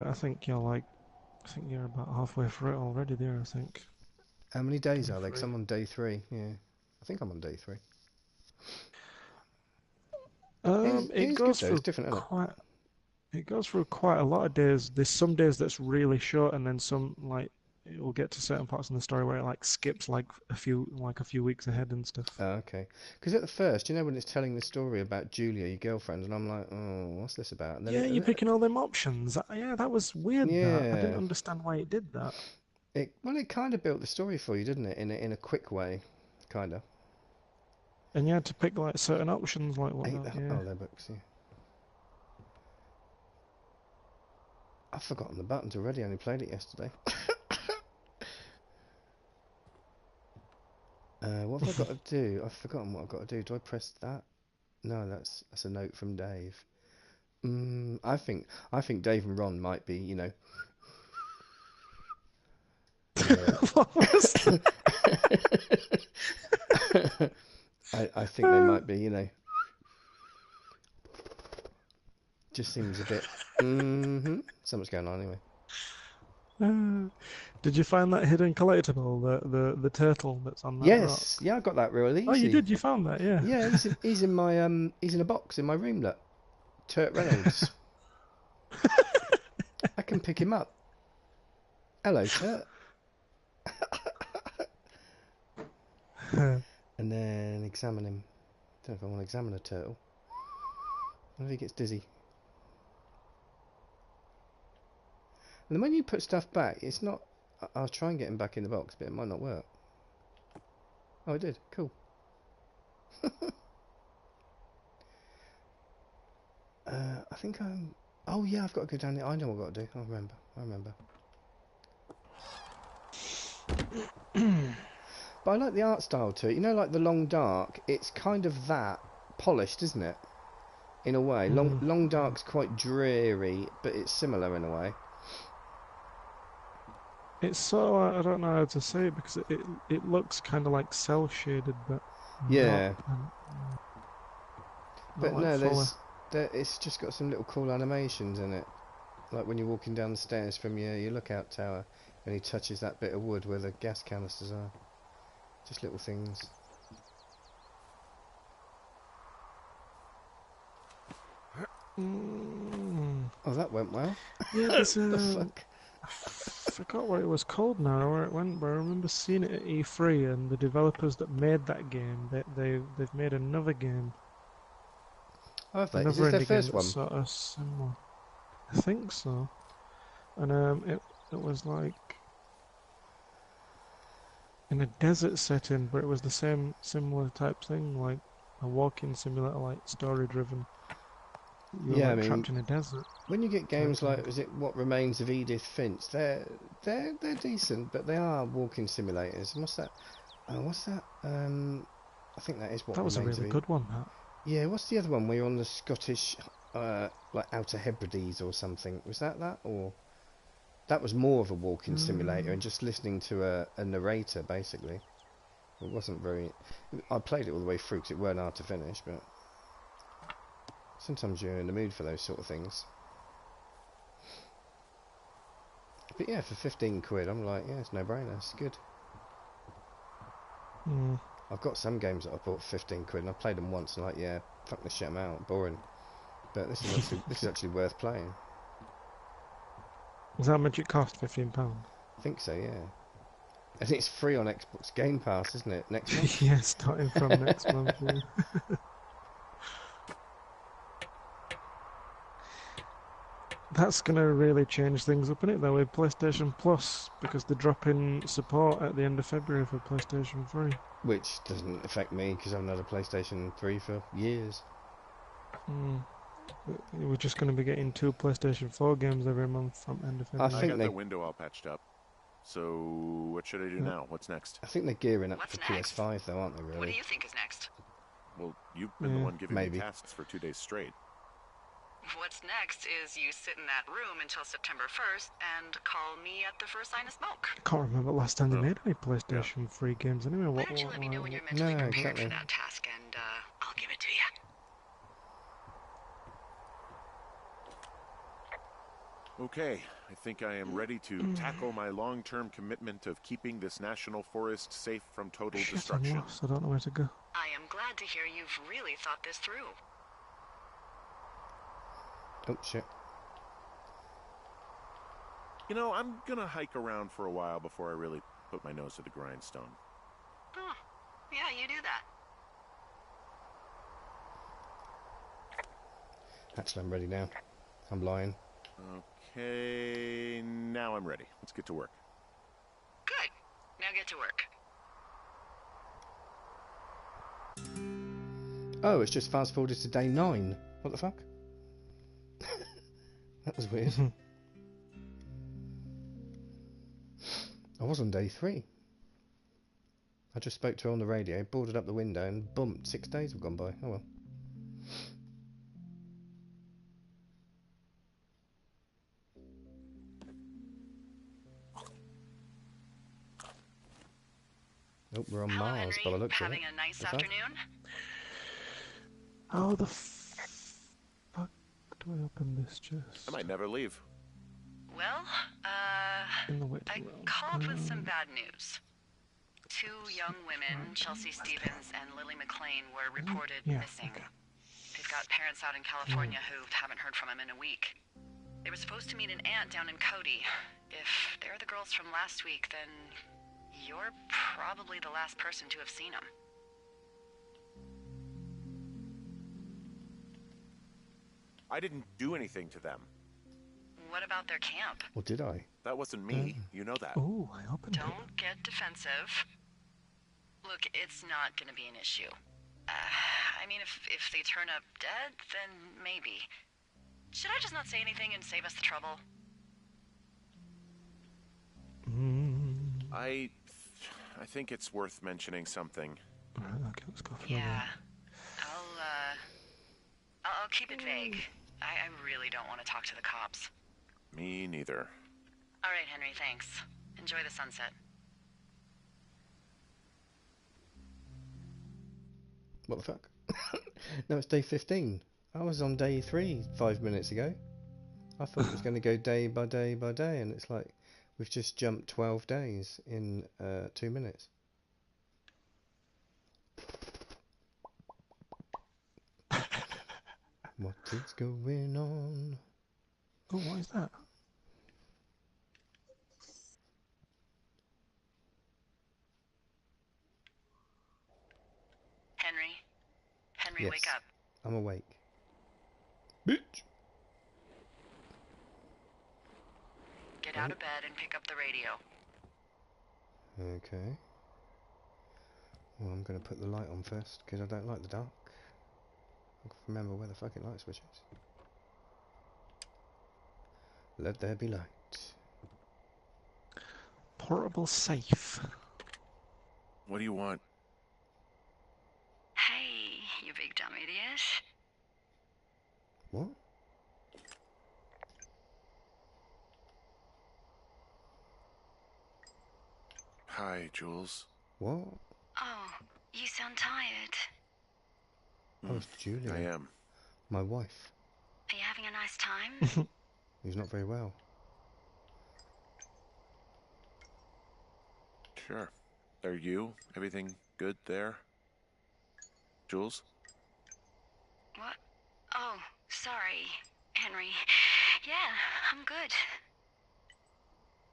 I think you're like, I think you're about halfway through it already there, I think. How many days Day are there? 'Cause three. I'm on day 3. Yeah, I think I'm on day 3. It It is good goes though. It's through different, isn't it? quite, it goes through quite a lot of days. There's some days that's really short, and then some like it will get to certain parts in the story where it like skips like a few weeks ahead and stuff. Oh, okay. Because at the first, you know, when it's telling the story about Julia, your girlfriend, and I'm like, oh, what's this about? And then Yeah, you're it picking all them options. Yeah, that was weird. That I didn't yeah, understand why it did that. it kind of built the story for you, didn't it? In a quick way, kind of. And you had to pick like certain options, like Eight, whatnot. Yeah. oh, they're books. Yeah, I've forgotten the buttons already. I only played it yesterday. What have I got to do? I've forgotten what I've got to do. Do I press that? No, that's a note from Dave. I think Dave and Ron might be, What was uh, I think they that? might be, just seems a bit. Something's going on anyway. Uh, did you find that hidden collectible, the turtle that's on that rock? Yes, yeah, I got that really Oh, you easy. did. You found that, yeah. Yeah, he's in my he's in a box in my room. Look, Turt Reynolds. I can pick him up. Hello, Turt. And then examine him. Don't know if I want to examine a turtle. What if he gets dizzy? And then when you put stuff back, it's not. I'll try and get him back in the box, but it might not work. Oh, it did. Cool. I think I'm. Oh yeah, I've got to go down there. I know what I've got to do. I remember. I remember. But I like the art style to it. You know, like the Long Dark. It's kind of that polished, isn't it? In a way, Mm. Long Dark's quite dreary, but it's similar in a way. It's sort of I don't know how to say it because it looks kind of like cell shaded, but not Yeah, not but like no, fully. it's just got some little cool animations in it. Like when you're walking down the stairs from your lookout tower, and he touches that bit of wood where the gas canisters are. Just little things. Mm. Oh, that went well. Yeah, What there's the a fuck? I forgot what it was called now, where it went, but I remember seeing it at E3, and the developers that made that game, they've made another game, Oh, have they? Is another this their indie game first that's one? sort of similar. I think so. And it was like in a desert setting, but it was the same similar type thing, like a walking simulator, like story driven. You were Yeah, I like mean, trapped in a desert when you get type games like, thing. is it What Remains of Edith Finch? They're decent, but they are walking simulators. And what's that? I think that is What That was a Remains of really Edith. good one. That. Yeah, what's the other one where you're on the Scottish, like Outer Hebrides or something? Was that or that was more of a walking simulator and Um, just listening to a narrator basically. It wasn't very. I played it all the way through because it weren't hard to finish, but sometimes you're in the mood for those sort of things. But yeah, for 15 quid, I'm like, yeah, it's no brainer. It's good. mm. I've got some games that I bought for 15 quid and I played them once and like, yeah, fuck this shit, I'm out, boring. But this is actually worth playing. Is that how much it cost? £15. I think so, yeah. And it's free on Xbox Game Pass, isn't it? Next month. Yeah, starting from next month. Yeah. That's gonna really change things up, innit, though, with PlayStation Plus, because they're dropping support at the end of February for PlayStation 3. Which doesn't affect me because I've had a PlayStation 3 for years. Mm. We're just gonna be getting 2 PlayStation 4 games every month from end of I I February. think got the they, window all patched up. So what should I do Yeah. now? What's next? I think they're gearing up What's for next? PS5 though, aren't they? What do Really? you think is next? Well, you've been the Yeah. one giving me Maybe. tasks for 2 days straight. What's next is you sit in that room until September 1st and call me at the first sign of smoke. I can't remember last time they Oh, made any yeah. PlayStation 3 games anyway. Why don't you let me know when you're mentally No, prepared for exactly. that task and I'll give it to you. Okay, I think I am ready to tackle my long-term commitment of keeping this national forest safe from total Shit, destruction. I'm lost. I don't know where to go. I am glad to hear you've really thought this through. Oh, shit. You know, I'm gonna hike around for a while before I really put my nose to the grindstone. Oh, yeah, you do that. Actually, I'm ready now. I'm lying. Okay, now I'm ready. Let's get to work. Good. Now get to work. Oh, it's just fast forwarded to day 9. What the fuck? That was weird. I was on day 3. I just spoke to her on the radio, boarded up the window, and boom, 6 days have gone by. Oh well. Oh, we're on Hello, Mars Henry. by the looks of it. Having a nice The fuck? afternoon? How the fuck do I open this chest? I might never leave. Well, In the I waiting room. called with some bad news. 2 young women, Chelsea Stevens and Lily McLean, were reported missing. Okay. They've got parents out in California who haven't heard from them in a week. They were supposed to meet an aunt down in Cody. If they're the girls from last week, then you're probably the last person to have seen them. I didn't do anything to them. What about their camp? Or did I? That wasn't me. You know that. Oh, I opened it. Don't get defensive. Look, it's not going to be an issue. I mean, if they turn up dead, then maybe. Should I just not say anything and save us the trouble? I think it's worth mentioning something. Alright, okay, let's go for Yeah. I'll keep it vague. I really don't want to talk to the cops. Me neither. All right, Henry, thanks. Enjoy the sunset. What the fuck? No, it's day 15. I was on day 3 5 minutes ago. I thought it was going to go day by day by day, and it's like we've just jumped 12 days in 2 minutes. What is going on? Oh, what is that? Henry, Yes. wake up. I'm awake. Bitch! Get out of bed and pick up the radio. Okay. Well, I'm going to put the light on first, because I don't like the dark. I can't remember where the fucking light switch is. Let there be light. Portable safe. What do you want? Hey, you big dumb idiot. What? Hi, Jules. What? Oh, you sound tired. Oh, it's Julia. I am. My wife. Are you having a nice time? Who's not very well. Sure. Are you? Everything good there? Jules? What? Oh, sorry, Henry. Yeah, I'm good.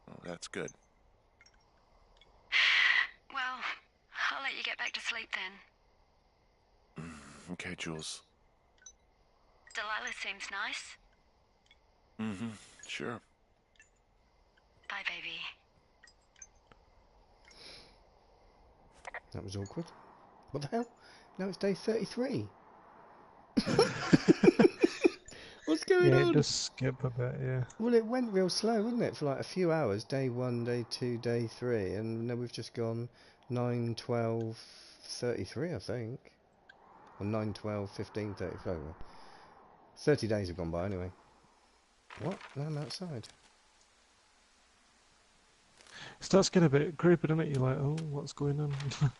Oh, that's good. Well, I'll let you get back to sleep then. Okay, Jules. Delilah seems nice. Mm-hmm. Sure. Bye, baby. That was awkward. What the hell? No, it's day 33. What's going Yeah, on? it does skip a bit, yeah. Well, it went real slow, wouldn't it? For like a few hours. Day 1, day 2, day 3. And now we've just gone 9, 12, 33, I think. Or 9, 12, 15, 35. 30 days have gone by anyway. What? No, I'm outside. It starts getting a bit creepy, doesn't it? You're like, oh, what's going on? Like,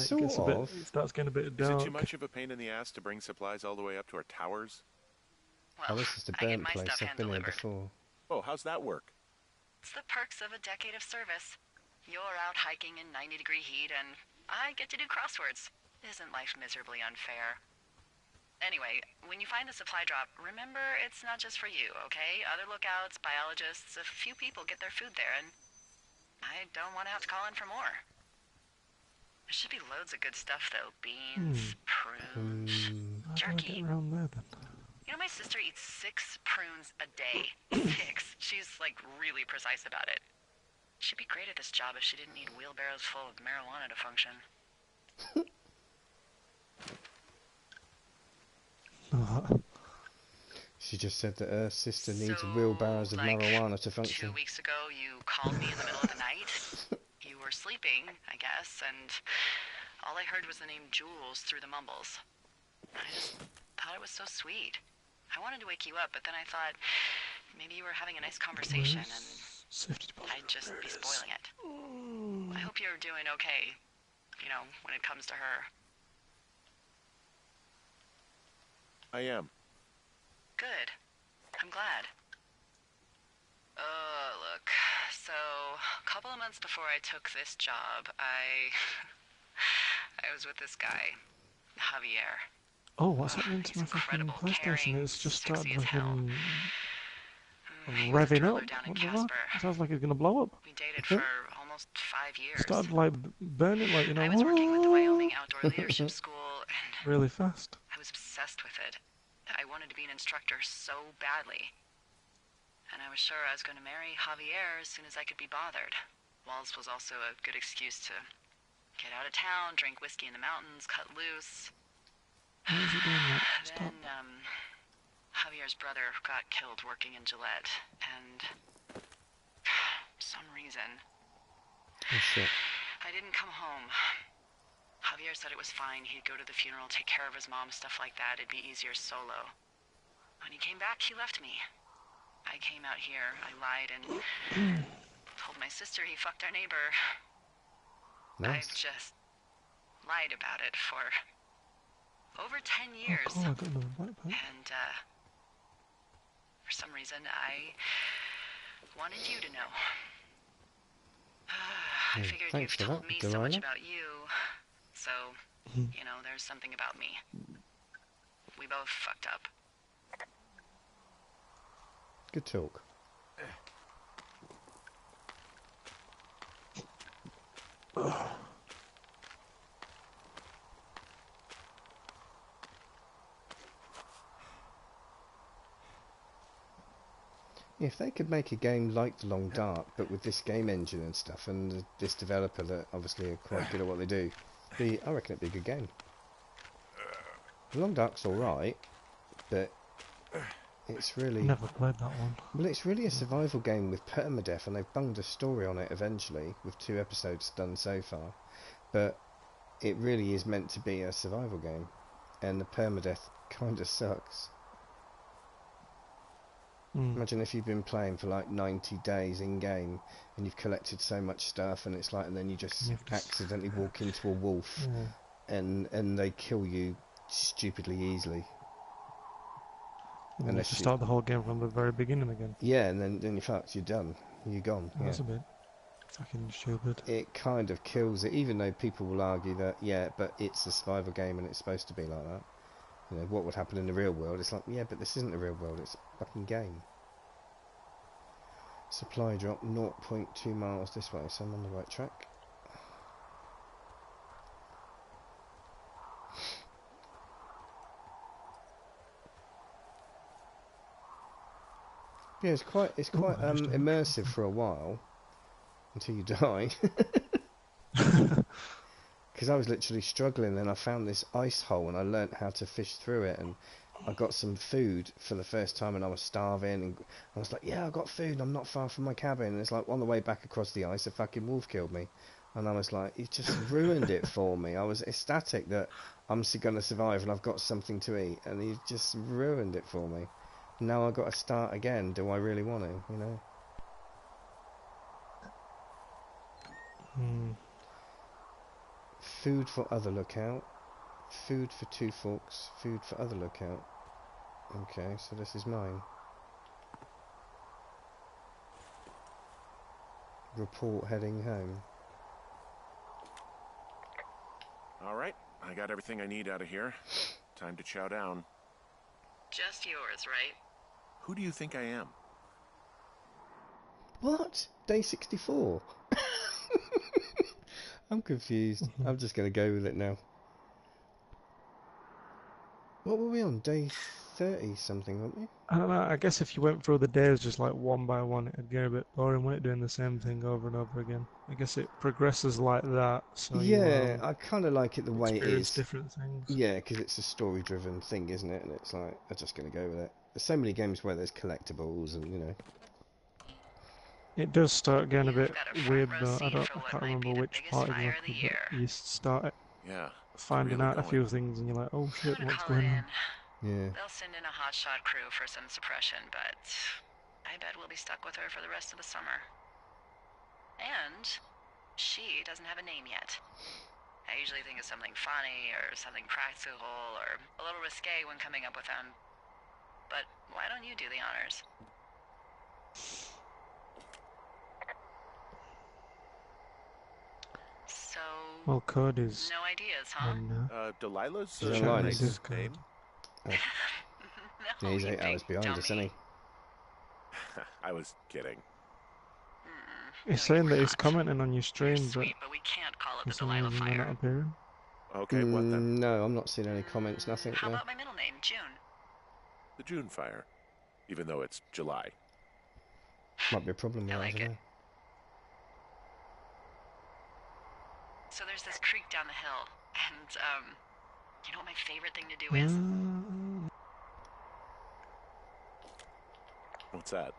Sort gets a of. bit, it starts getting a bit Is dark. it too much of a pain in the ass to bring supplies all the way up to our towers? Well, Oh, this is the I get burnt my place. stuff I've been here hand-delivered. before. Oh, how's that work? It's the perks of a decade of service. You're out hiking in 90-degree heat, and I get to do crosswords. Isn't life miserably unfair? Anyway, when you find the supply drop, remember it's not just for you, okay? Other lookouts, biologists, a few people get their food there, and I don't want to have to call in for more. There should be loads of good stuff, though. Beans, prunes, How do I get jerky. around there then? You know, my sister eats 6 prunes a day. 6. She's, like, really precise about it. She'd be great at this job if she didn't need wheelbarrows full of marijuana to function. She just said that her sister needs wheelbarrows of marijuana to function. 2 weeks ago, you called me in the middle of the night. You were sleeping, I guess, and all I heard was the name Jules through the mumbles. I just thought it was so sweet. I wanted to wake you up, but then I thought maybe you were having a nice conversation, and I'd just be spoiling it. I hope you're doing okay, you know, when it comes to her. I am. Good. I'm glad. Look, so a couple of months before I took this job, I was with this guy, Javier. Oh, what's happening to He's my fucking incredible, PlayStation? caring, It's just sexy started as hell. fucking He was a revving driller up. down in What the fuck? Casper. It sounds like it's gonna blow up. We dated for almost 5 years. Started like burning, like, you know. I was working with the Wyoming Outdoor Leadership School, and really fast. I was obsessed with it. I wanted to be an instructor so badly. And I was sure I was going to marry Javier as soon as I could be bothered. Walls was also a good excuse to get out of town, drink whiskey in the mountains, cut loose. Why is he doing that? Stop. Then, Javier's brother got killed working in Gillette, and for some reason, Oh shit. I didn't come home. Javier said it was fine. He'd go to the funeral, take care of his mom, stuff like that. It'd be easier solo. When he came back, he left me. I came out here, I lied, and told my sister he fucked our neighbor. Nice. I've just lied about it for over 10 Oh, years. cool, I got another backpack. And, for some reason, I wanted you to know. I figured thanks you've for told that, me so much Delilah. about you, so, you know, there's something about me. We both fucked up. Good talk. If they could make a game like The Long Dark, but with this game engine and stuff, and this developer that obviously are quite good at what they do, I reckon it'd be a good game. The Long Dark's alright, but it's really... Never played that one. Well, it's really a survival game with permadeath, and they've bunged a story on it eventually, with 2 episodes done so far. But it really is meant to be a survival game, and the permadeath kind of sucks. Imagine if you've been playing for like 90 days in game and you've collected so much stuff, and it's like, and then you just accidentally walk into a wolf and they kill you stupidly easily. And Unless you you start the whole game from the very beginning again. Yeah, and then you're fucked, you're done, you're gone. Oh, Yeah. that's a bit fucking stupid. It kind of kills it, even though people will argue that, yeah, but it's a survival game and it's supposed to be like that. You know, what would happen in the real world? It's like, yeah, but this isn't the real world, it's a fucking game. Supply drop 0.2 miles this way, so I'm on the right track. Yeah, it's quite immersive for a while, until you die. Because I was literally struggling, and I found this ice hole, and I learnt how to fish through it, and I got some food for the first time, and I was starving, and I was like, yeah, I got food, I'm not far from my cabin, and it's like, on the way back across the ice, a fucking wolf killed me, and I was like, it just ruined it for me. I was ecstatic that I'm going to survive, and I've got something to eat, and he just ruined it for me. Now I've got to start again. Do I really want to, you know? Food for other lookout. Food for 2 forks. Food for other lookout. Okay, so this is mine. report heading home. All right, I got everything I need out of here. Time to chow down. Just yours, right? Who do you think I am? What? Day 64? I'm confused. I'm just going to go with it now. What were we on? Day 30 something, weren't we? I don't know, I guess if you went through the days just like one by one, it'd get a bit boring, wouldn't it, doing the same thing over and over again. I guess it progresses like that, so Yeah, you I kind of like it the way it experience is. different things. Yeah, because it's a story-driven thing, isn't it? And it's like, I'm just going to go with it. There's so many games where there's collectibles and, you know. It does start getting a You've bit got a front weird row though. seat for I what can't might remember be the which biggest part fire of the exactly, year. but you start Yeah, it's finding really out a going. few things and you're like, oh I'm shit, gonna what's call it going in. on? Yeah. They'll send in a hotshot crew for some suppression, but I bet we'll be stuck with her for the rest of the summer. And she doesn't have a name yet. I usually think of something funny or something practical or a little risque when coming up with them. But why don't you do the honors? So, Well, code is no ideas, huh? on now. Delilah's She's a online, nice is she? name. Oh. No, Yeah, he's you 8 hours big behind dummy. us, isn't he? I was kidding. He's No, saying you that were he's not. commenting on your You're stream, but sweet, but we can't call it for the some Delilah reason they're not fire. appearing. Okay, what then? No, I'm not seeing any comments, nothing, How no. about my middle name, June? The June fire. Even though it's July. Might be a problem with I that, like I don't it. know. So there's this creek down the hill, and, you know what my favorite thing to do is? What's that?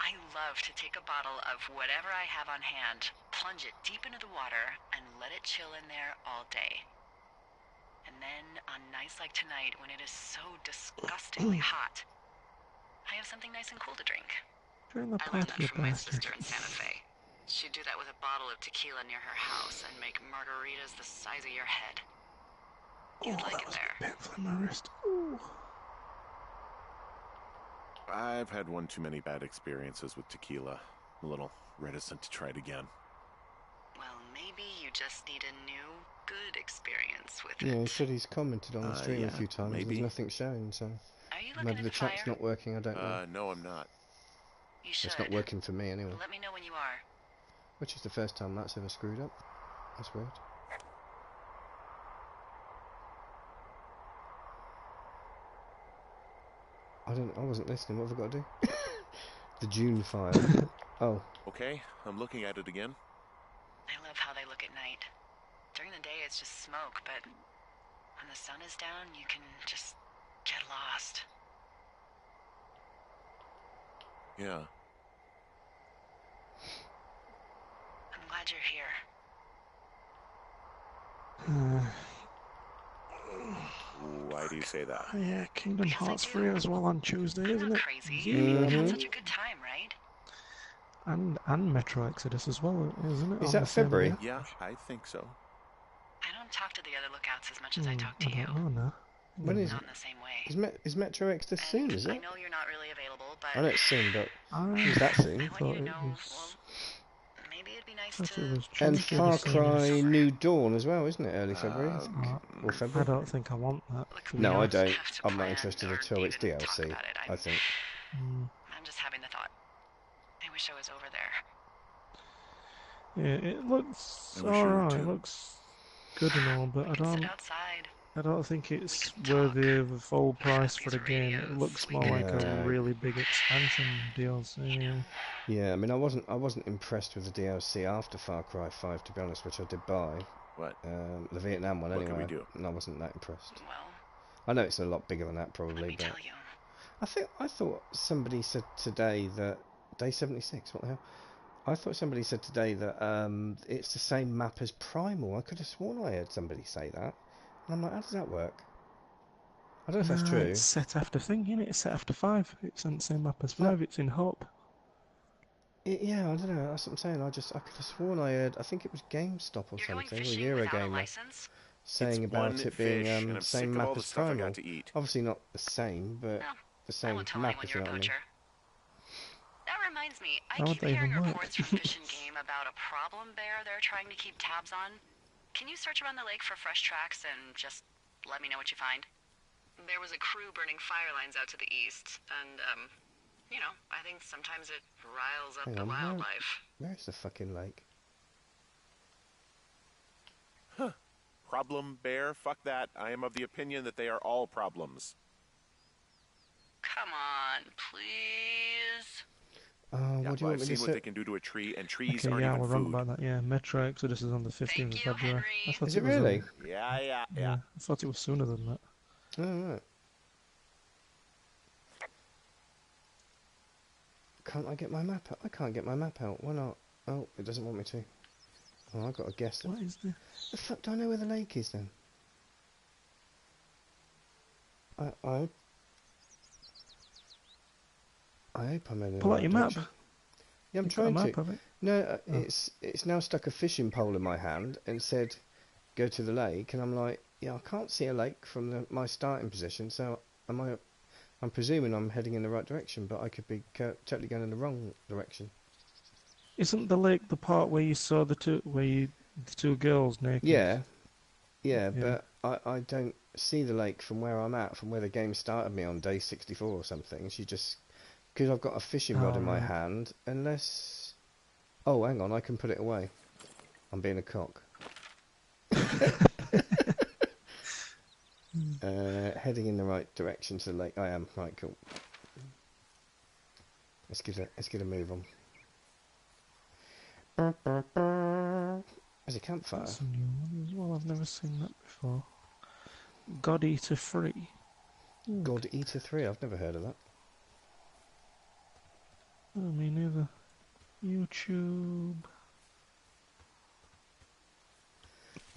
I love to take a bottle of whatever I have on hand, plunge it deep into the water, and let it chill in there all day. And then, on nights like tonight, when it is so disgustingly hot, I have something nice and cool to drink. During the I learned party, that you from my bastard. sister in Santa Fe. She'd do that with a bottle of tequila near her house and make margaritas the size of your head. You'd like that it was a there. bit painful in my wrist. Ooh. I've had one too many bad experiences with tequila. A little reticent to try it again. Well, maybe you just need a new, good experience with Yeah, he it. said he's commented on the stream a yeah, few times. maybe. There's nothing showing, so Are you looking maybe at the the chat's fire? not working. I don't know. No, I'm not. You should. It's not working for me anyway. Let me know when you are. Which is the first time that's ever screwed up. That's weird. I wasn't listening. What have I got to do? The June fire. Oh. Okay, I'm looking at it again. I love how they look at night. During the day, it's just smoke, but when the sun is down, you can just get lost. Yeah. I'm glad you're here. Why do you say that? Yeah, Kingdom Because I Hearts do. 3 as well on Tuesday, I'm isn't not it? crazy. Yeah. You had such a good time, right? And Metro Exodus as well, isn't it? Is on that the same February? day? Yeah, I think so. I don't talk to the other lookouts as much as I talk to I you. don't know now. When is Not it? in the same way. Is Metro Exodus soon, is I it? know you're not really available, but I know it's soon, but is I that soon? I want you thought to it know, was. well, maybe it'd be nice Thought to it was And Tuesday Far the same Cry as. New Dawn as well, isn't it? Early February, I think. Or I February? don't think I want that. look, To be No, I honest. don't. have to I'm not plan interested or at all. It's even talk DLC, about it. I think. I'm just having the thought. I wish I was over there. Yeah, it looks I wish you were alright. It too. looks good and all, but We can sit outside. I don't think it's We can worthy talk. of the full price for These the game. It radios, looks we more like a No. really big expansion DLC. Yeah, I mean, I wasn't impressed with the DLC after Far Cry 5, to be honest, which I did buy. What? The Vietnam one, What anyway. can we do? And I wasn't that impressed. Well, I know it's a lot bigger than that, let probably, me but tell you. I thought somebody said today that Day 76. What the hell? I thought somebody said today that it's the same map as Primal. I could have sworn I heard somebody say that, and I'm like, how does that work? I don't know if that's true. It's set after thing, innit? It's set after 5. It's in the same map as 5. It's in Hope. Yeah, I don't know. That's what I'm saying. I could have sworn I heard. I think it was GameStop or You're going something, or a fishing Euro without a Gamer, license? saying It's about one it fish, being and I'm same sick of map all the as stuff I Primal. got to eat. Obviously not the same, but No, the I same won't tell map, anyone if you're you a know what I mean. poacher. That reminds me, I How would keep they hearing even work? reports from Fish and Game about a problem bear they're trying to keep tabs on. Can you search around the lake for fresh tracks and just let me know what you find? There was a crew burning fire lines out to the east, and, you know, I think sometimes it riles up Hang the on, wildlife. where's the fucking lake? Problem bear? Fuck that. I am of the opinion that they are all problems. Come on, please. Yeah, What do you well, want I've me to seen what they can do to a tree, and trees Okay, aren't yeah, even we're wrong food. about that. Yeah, Metro Exodus is on the 15th Thank of you, February. I Henry. thought Is it it was really? Yeah. yeah, I thought it was sooner than that. Oh, right. Can't I get my map out? I can't get my map out. Why not? Oh, it doesn't want me to. Oh, I've got to guess it. What is this? The fuck do I know where the lake is then? I hope I'm in the Pull out right your map. direction. Yeah, I'm You've got a trying map to. of it. No, Oh. it's now stuck a fishing pole in my hand and said, go to the lake, and I'm like, yeah, I can't see a lake from my starting position, so I'm presuming I'm heading in the right direction, but I could be totally going in the wrong direction. Isn't the lake the part where you saw the two girls naked? Yeah, Yeah. but I don't see the lake from where I'm at, from where the game started me on day 64 or something. She just, because I've got a fishing rod in my right. hand, unless, oh, hang on, I can put it away. I'm being a cock. Heading in the right direction to the lake. I am. Right, cool. Let's get a move on. There's a campfire. That's a new one as well. I've never seen that before. God Eater 3. Ooh, God Eater 3. I've never heard of that. oh, me neither. YouTube.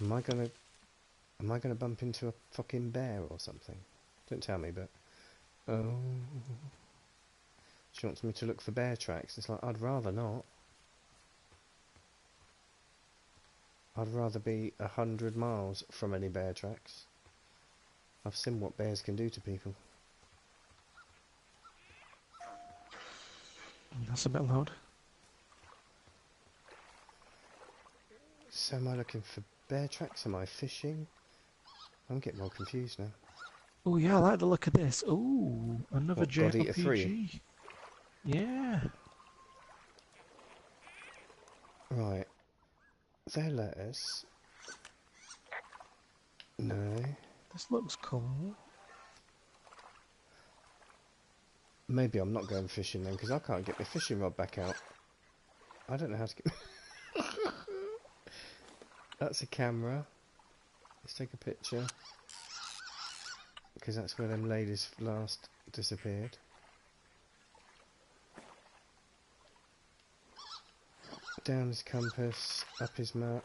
Am I gonna bump into a fucking bear or something? Don't tell me, but oh, she wants me to look for bear tracks. It's like, I'd rather not. I'd rather be 100 miles from any bear tracks. I've seen what bears can do to people. That's a bit loud. So am I looking for bear tracks? Am I fishing? I'm getting more confused now. Oh yeah, I like the look of this. Ooh, another What, God Eater 3? JRPG. Yeah. Right. Their letters. No. This looks cool. Maybe I'm not going fishing then, because I can't get my fishing rod back out. I don't know how to get... That's a camera. Let's take a picture. Because that's where them ladies last disappeared. Down his compass, up his map.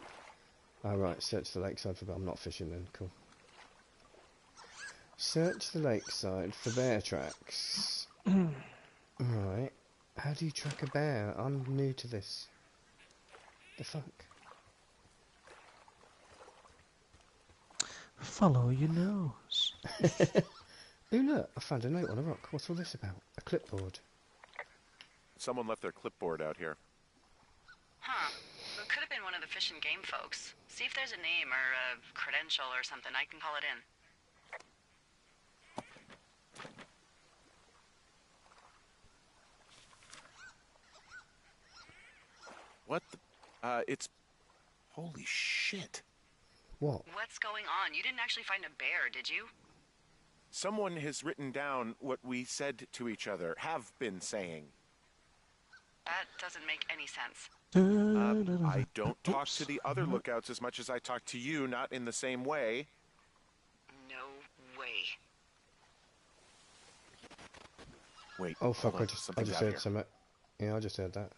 Oh right, search the lakeside for... I'm not fishing then, cool. Search the lakeside for bear tracks. Right. How do you track a bear? I'm new to this. The fuck? Follow your nose. Ooh look, I found a note on a rock. What's all this about? A clipboard. Someone left their clipboard out here. Huh. It could have been one of the Fish and Game folks. See if there's a name or a credential or something. I can call it in. What the... it's... Holy shit. What? What's going on? You didn't actually find a bear, did you? Someone has written down what we said to each other, have been saying. That doesn't make any sense. I don't talk to the other lookouts as much as I talk to you, not in the same way. No way. Wait, Oh fuck, hold on. I just Something's out heard here. something. Yeah, I just heard that.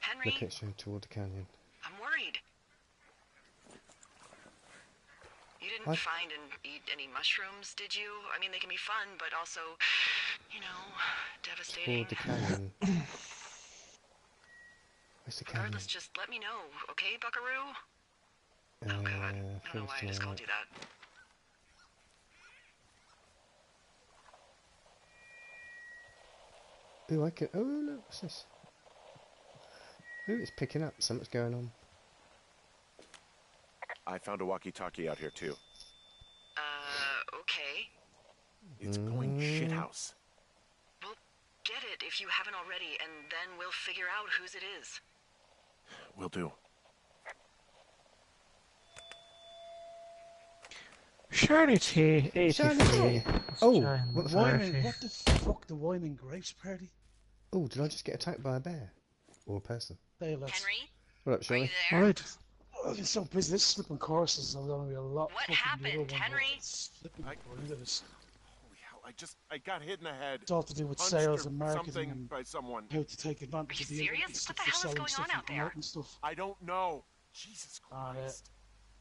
Henry, Look at you toward the canyon. I'm worried. You didn't What? find and eat any mushrooms, did you? I mean, they can be fun, but also, you know, devastating. Toward the canyon. Where's the canyon? Regardless, just let me know, okay, buckaroo? Oh god, I don't know why I just called you that. Ooh, I can. Oh, look, what's this? Ooh, it's picking up. Something's going on. I found a walkie-talkie out here too. Okay. It's going shithouse. Well, get it if you haven't already, and then we'll figure out whose it is. Will do. Charity 83. Oh, Giant what the variety. What the fuck, the wine and grapes party? Oh, did I just get attacked by a bear? Or a person? Hey, lads. Henry, What up, are you Shirley? there? Alright. I've been so busy. This slipping courses are going to be a lot. What fucking happened, the other one, Henry? but it's flipping I- horrendous. Holy hell, I got hit in the head. It's all to do with Punched sales or and marketing something and by someone. how to take advantage Are of you the internet serious? and What stuff the for hell is selling going stuff on and out there? promoting stuff. I don't know. Jesus Ah, yeah. Christ.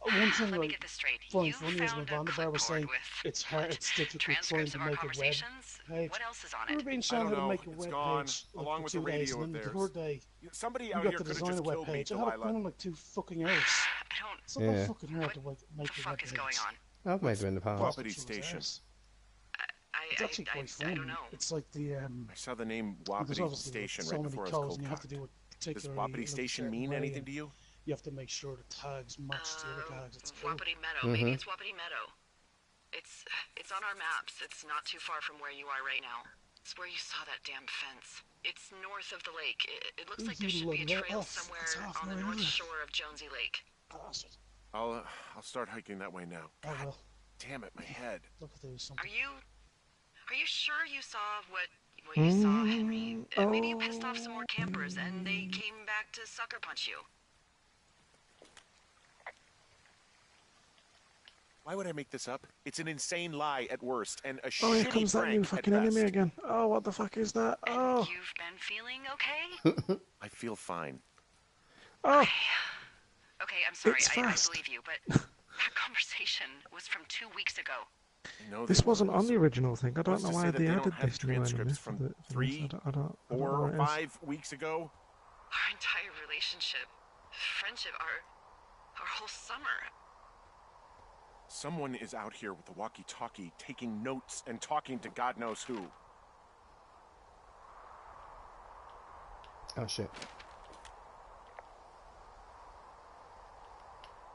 One thing Let me like get this straight. funny You is when found a Van der Bar was saying clipboard with it's hard, what? it's difficult trying Transcripts to of our make a web conversations? page. What else is on We were it? being I shown don't how to know. make a It's web gone, page along for with the 2 days, radio and of then the theirs. third day Somebody you out got here to could have design just a web killed me, page. I had it Delilah. done in like 2 fucking hours. I don't... It's not Yeah. that fucking hard What to make the a fuck web is page. going on? I've made them in the past. Wapiti It's Station. It's actually quite fun. I don't know. It's like the I saw the name there's Wapiti obviously Station so right many before I was codes, cold and you have to cocked. do it Does particularly Wapiti in a Station certain mean way, anything and to you? you have to make sure the tags match the other tags. It's cool. Wapiti Meadow. Maybe it's Wapiti Meadow. It's on our maps. It's not too far from where you are right now. It's where you saw that damn fence. It's north of the lake. It looks like there should be a trail somewhere on the north shore of Jonesy Lake. Bastard. I'll start hiking that way now. Oh well, Damn it, my head. look at there was something. Are you sure you saw what you saw, Henry? Maybe you pissed off some more campers and they came back to sucker punch you. Why would I make this up? It's an insane lie at worst, and a Oh, here shitty comes that prank new at fucking enemy best. again. Oh, what the fuck is that? And Oh, you've been feeling okay? I feel fine. oh, Okay, I'm sorry. It's I fast. believe you, but that conversation was from 2 weeks ago. I know this they wasn't were. on the original thing. I don't What's know to why say that they they added don't have this new enemy transcripts for from this. I 3, don't know 4, what or it is. 5 weeks ago? Our entire relationship, friendship, our whole summer. Someone is out here with a walkie-talkie, taking notes and talking to God knows who. Oh shit.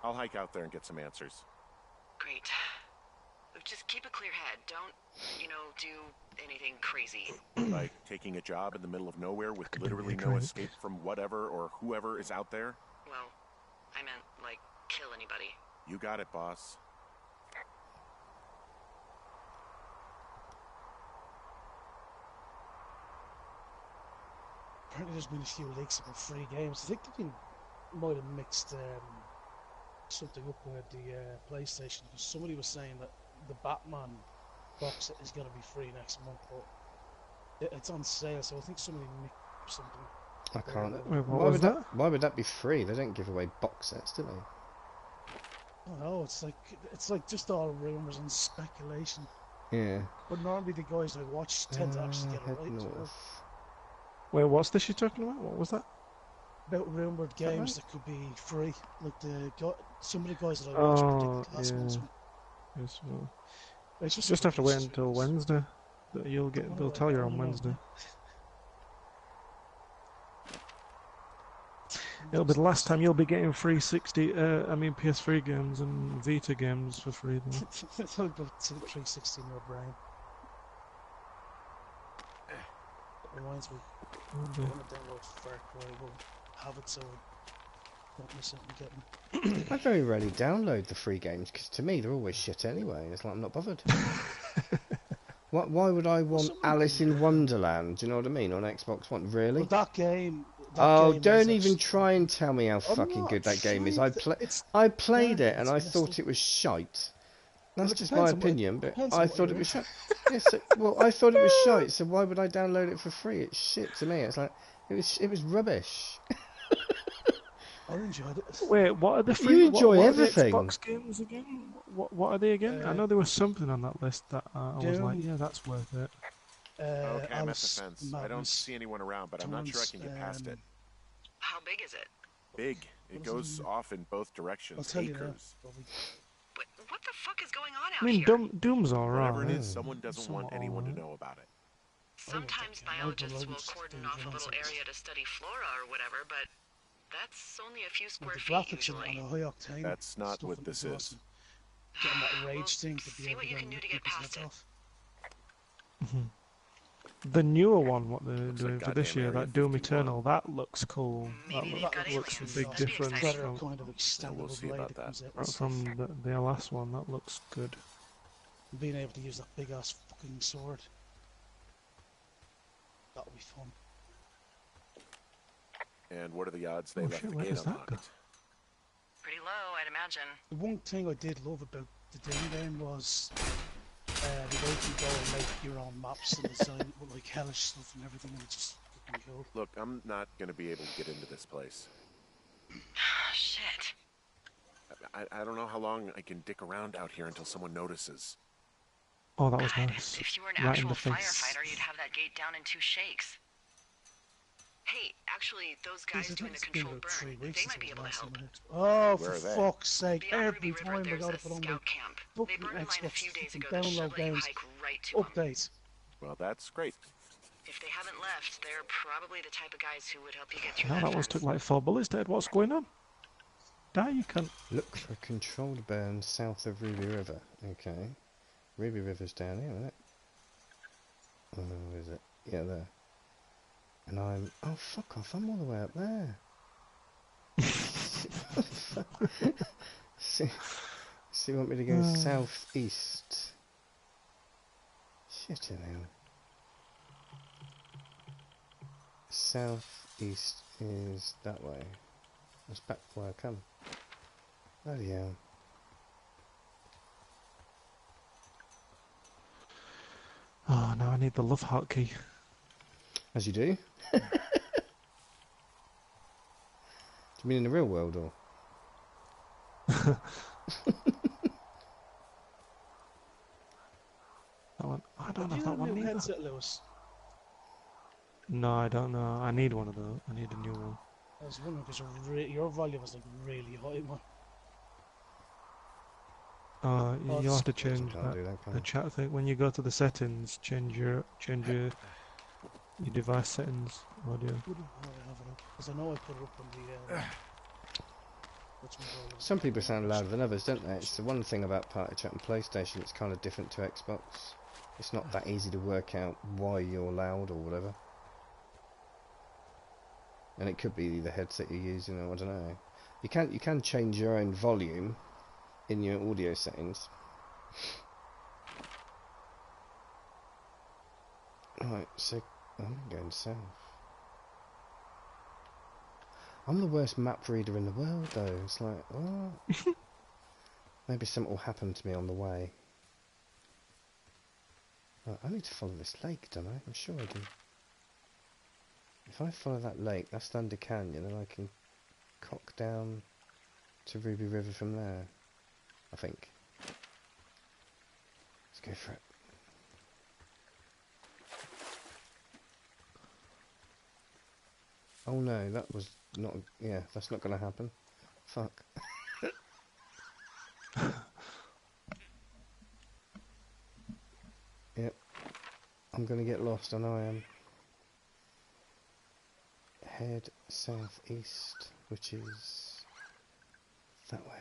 I'll hike out there and get some answers. Great. Just keep a clear head. Don't, do anything crazy. Like taking a job in the middle of nowhere with Could be literally no recurring. escape from whatever or whoever is out there? Well, I meant, kill anybody. You got it, boss. Apparently, there's been a few leaks about free games. I think might have mixed something up with the PlayStation, because somebody was saying that the Batman box set is going to be free next month, but it's on sale, so I think somebody mixed up something. I can't. Wait, what was that? Why would that be free? They don't give away box sets, do they? I don't know. It's like just all rumors and speculation. Yeah. But normally the guys I watch tend to actually get it Head right. north. Wait, what's this you're talking about? What was that? About rumored that games right? that could be free, like some of the guys that I watch Oh, predict last month's yeah. one. Yes, well, It's just have to wait until Wednesday. They'll tell you on Wednesday. It'll be the last time you'll be getting free PS3 games and Vita games for free. Then. It's like about 360 in your brain. It reminds me, I want to download Far Cry, I will have it so I don't miss out on getting. I very rarely download the free games because to me they're always shit anyway. It's like I'm not bothered. Why would I want Alice in Wonderland? Do you know what I mean on Xbox One? Really? Well, that game. Oh, game don't is even actually- try and tell me how I'm fucking not good that game is. trying to- it's I played it dark, and it's I messed thought up. it was shite. Well, That's it just depends my on what- opinion, but depends on I what thought you're it was into. shite. Yes, well, I thought it was shite. So why would I download it for free? It's shit to me. It's like it was rubbish. I enjoyed it. Wait, what are the free? You enjoy what everything. Are the Xbox games again? What are they again? I know there was something on that list that I was like, Doom. yeah, that's worth it. Okay, I'm at the Alice fence. I don't Madness, see anyone around, but I'm not sure I can get past it. How big is it? Big. It goes off in both directions. I'll tell you now. Acres. Bobby. What the fuck is going on out I mean, here? Doom's alright. Whatever it is, someone doesn't want Somewhat anyone to alright. know about it. Sometimes biologists will cordon off a little area to study flora or whatever, but that's only a few square The feet graphics on usually. a high octane. That's not stuff what in this it is. awesome. Getting that rage Well, thing to be see able what to you go can and do rip to get people's past heads it. off. The newer one, what they're Looks like doing for this goddamn year, Area that Doom 51. Eternal, that looks cool. Maybe Well, they've that got looks Looks a aliens. fucking big That'd awesome. be difference exciting. Better from kind of extendable see blade about that that. comes out and stuff. from the last one. That looks good. Being able to use that big ass fucking sword. That would be fun. And what are the odds they Oh left shit, the where gate does that go? unlocked? Pretty low, I'd imagine. The one thing I did love about the Doom game was the way you go and make your own maps and design it with like hellish stuff and everything, and it's just fucking cool. Look, I'm not going to be able to get into this place. Shit. I don't know how long I can dick around out here until someone notices. Oh, that was God, nice. if you were an Right in actual the face. firefighter, you'd have that gate down in 2 shakes. Hey, actually, those guys doing the It's been controlled about 3 burn, weeks they since might be I able was to last help. in it. Oh, Where for are they? fuck's sake! Beyond Every Ruby River, time I there's gotta a put on the scout camp. They fucking burned a line a Xbox few days fucking ago that should download let you games. hike right to 'em. Update. Well, that's great. If they haven't left, they're probably the type of guys who would help you get through No, that that was fence. took like 4 bullets dead. What's going on? Die, you cunt. Look for controlled burn south of Ruby River. Okay. Ruby River's down here, isn't it? Oh, where is it? Yeah, there. And I'm... Oh, fuck off. I'm all the way up there. see, you want me to go southeast? Shit in hell. Southeast is that way. That's back where I come. Bloody hell. Oh, now I need the love heart key. As you do? Do you mean in the real world, or? That one. I don't Do have you that have a one new either. headset, Lewis? No, I don't know. I need one of those. I need a new one. I was wondering because your volume was like really high, man. Oh, You'll have to it's- change Can't do that. that, can The I? chat thing when you go to the settings, change your device settings audio. Because I know I put it up on the. Some people sound louder than others, don't they? It's the one thing about Party Chat and PlayStation, it's kind of different to Xbox. It's not that easy to work out why you're loud or whatever. And it could be the headset you're using, or I don't know. You can change your own volume in your audio settings. Right, so I'm going south. I'm the worst map reader in the world, though. It's like, what? Maybe something will happen to me on the way. Right, I need to follow this lake, don't I? I'm sure I do. If I follow that lake, that's Thunder Canyon, and I can cock down to Ruby River from there. I think. Let's go for it. Oh no, that was not... Yeah, that's not going to happen. Fuck. Yep. I'm going to get lost, I know I am. Head southeast, which is that way.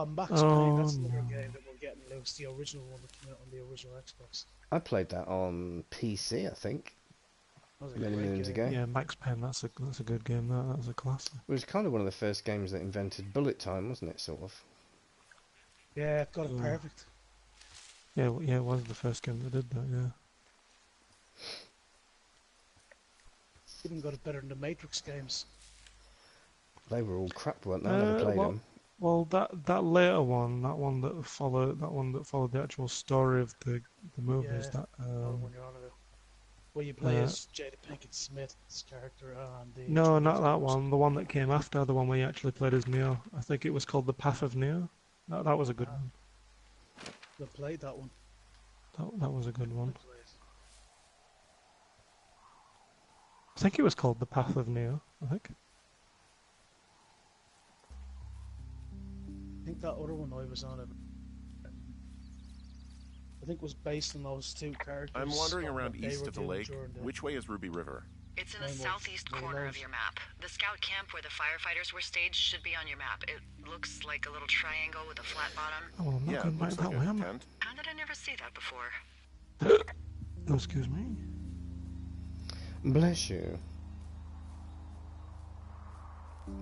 Max Oh, Payne, that's another no. game that we're getting, Lewis, the original one that came out on the original Xbox. I played that on PC, I think, That was a many great moons game. ago. Yeah, Max Payne. That's a good game. That's a classic. It was kind of one of the first games that invented bullet time, wasn't it, sort of? Yeah, got it Oh. perfect. Yeah, it was the first game that did that. Yeah. Even got it better than the Matrix games. They were all crap, weren't they? I never played them. Well, that later one, that one that followed the actual story of the movies. Yeah, That when you're on it. Where you play as Jada Pinkett Smith's character and the... no, not that one. The one that came after, the one where you actually played as Neo. I think it was called The Path of Neo. That was a good one. I played that one. That was a good one. I played. I think it was called The Path of Neo. I think. I think that other one I was on it. I think was based on those two characters. I'm wandering on around what they east were of the doing lake. during the Which way is Ruby River? It's in the Name of southeast corner Willows. of your map. The scout camp where the firefighters were staged should be on your map. It looks like a little triangle with a flat bottom. Oh, well, I'm not Yeah, going it back looks that like way, a am I? tent. How did I never see that before? Oh, excuse me. Bless you.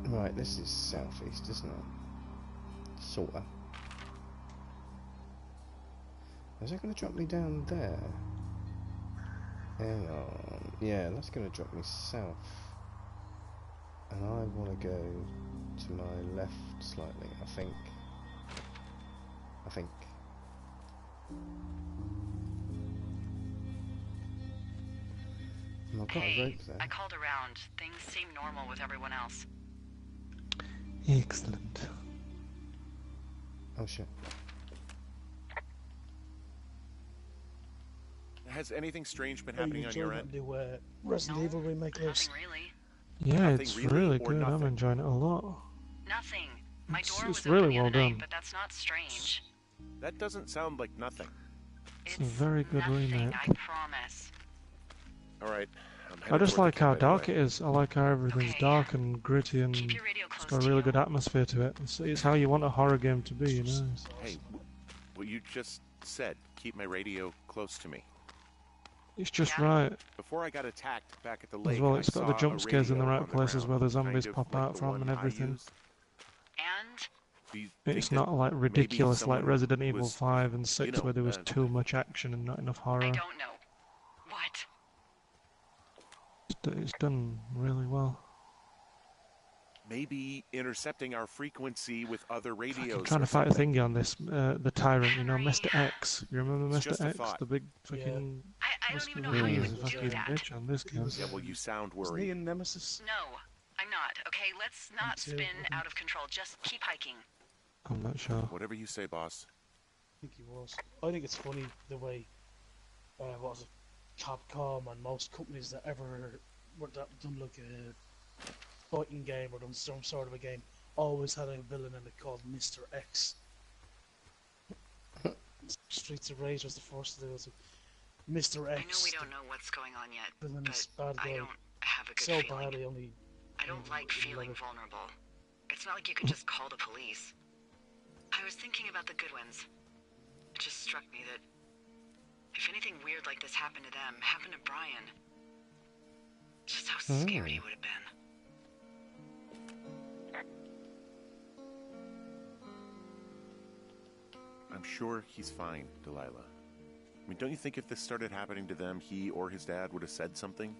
Right, this is southeast, isn't it? Sorta. Is that going to drop me down there? Hang on. Yeah, that's going to drop me south. And I want to go to my left slightly, I think. And I've got a Hey, rope there. I called around. Things seem normal with everyone else. Excellent. Oh shit. Has anything strange been Are you happening on your enjoying end? that new Resident No, Evil remake, Liz? Nothing really. Yeah, Nothing it's really, really or good. I'm nothing? enjoying it a lot. Nothing. My It's- door it's was really open the well other night, done. but that's not strange. That doesn't sound like nothing. It's a very good nothing, remake. I promise. All right. I just like how dark it is. I like how everything's Okay. dark and gritty and Keep your radio it's close got a to really you. good atmosphere to it. It's how you want a horror game to be, you know? Hey, what you just said, keep my radio close to me. It's just Yeah. right. Before I got attacked back at the lake, As well, I it's got the saw jump a scares in the radio right on places ground, where the kind zombies of pop like out the from one and I everything. used. And Do you think It's that not like maybe ridiculous like someone Resident Evil was, 5 and 6 you know, where there was too much action and not enough I horror. don't know. What? It's done really well. maybe intercepting our frequency with other radios? Fucking trying to or fight a something? thingy on this, the tyrant, you know, Henry. Mr. X. You remember It's Mr. just a X? thought. The big fucking... I don't Mr. even know how you Williams would is do fucking that. bitch on this game. Yeah, well, you sound Isn't he worried. in Nemesis? No, I'm not. Okay, let's not too, spin wouldn't- out of control. Just keep hiking. I'm not sure. Whatever you say, boss. I think he was. I think it's funny the way, what was it, Capcom and most companies that ever done like a fighting game or done some sort of a game always had a villain in it called Mr. X. Streets of Rage was the first to do it. Mr. I know X, we don't know what's going on yet, the villainous but bad I guy, don't have a good so feeling. bad he only... I don't like Love feeling it. vulnerable. It's not like you can just call the police. I was thinking about the Goodwins. It just struck me that if anything weird like this happened to them, happened to Brian, just how scared he would have been. I'm sure he's fine, Delilah. I mean, don't you think if this started happening to them, he or his dad would have said something?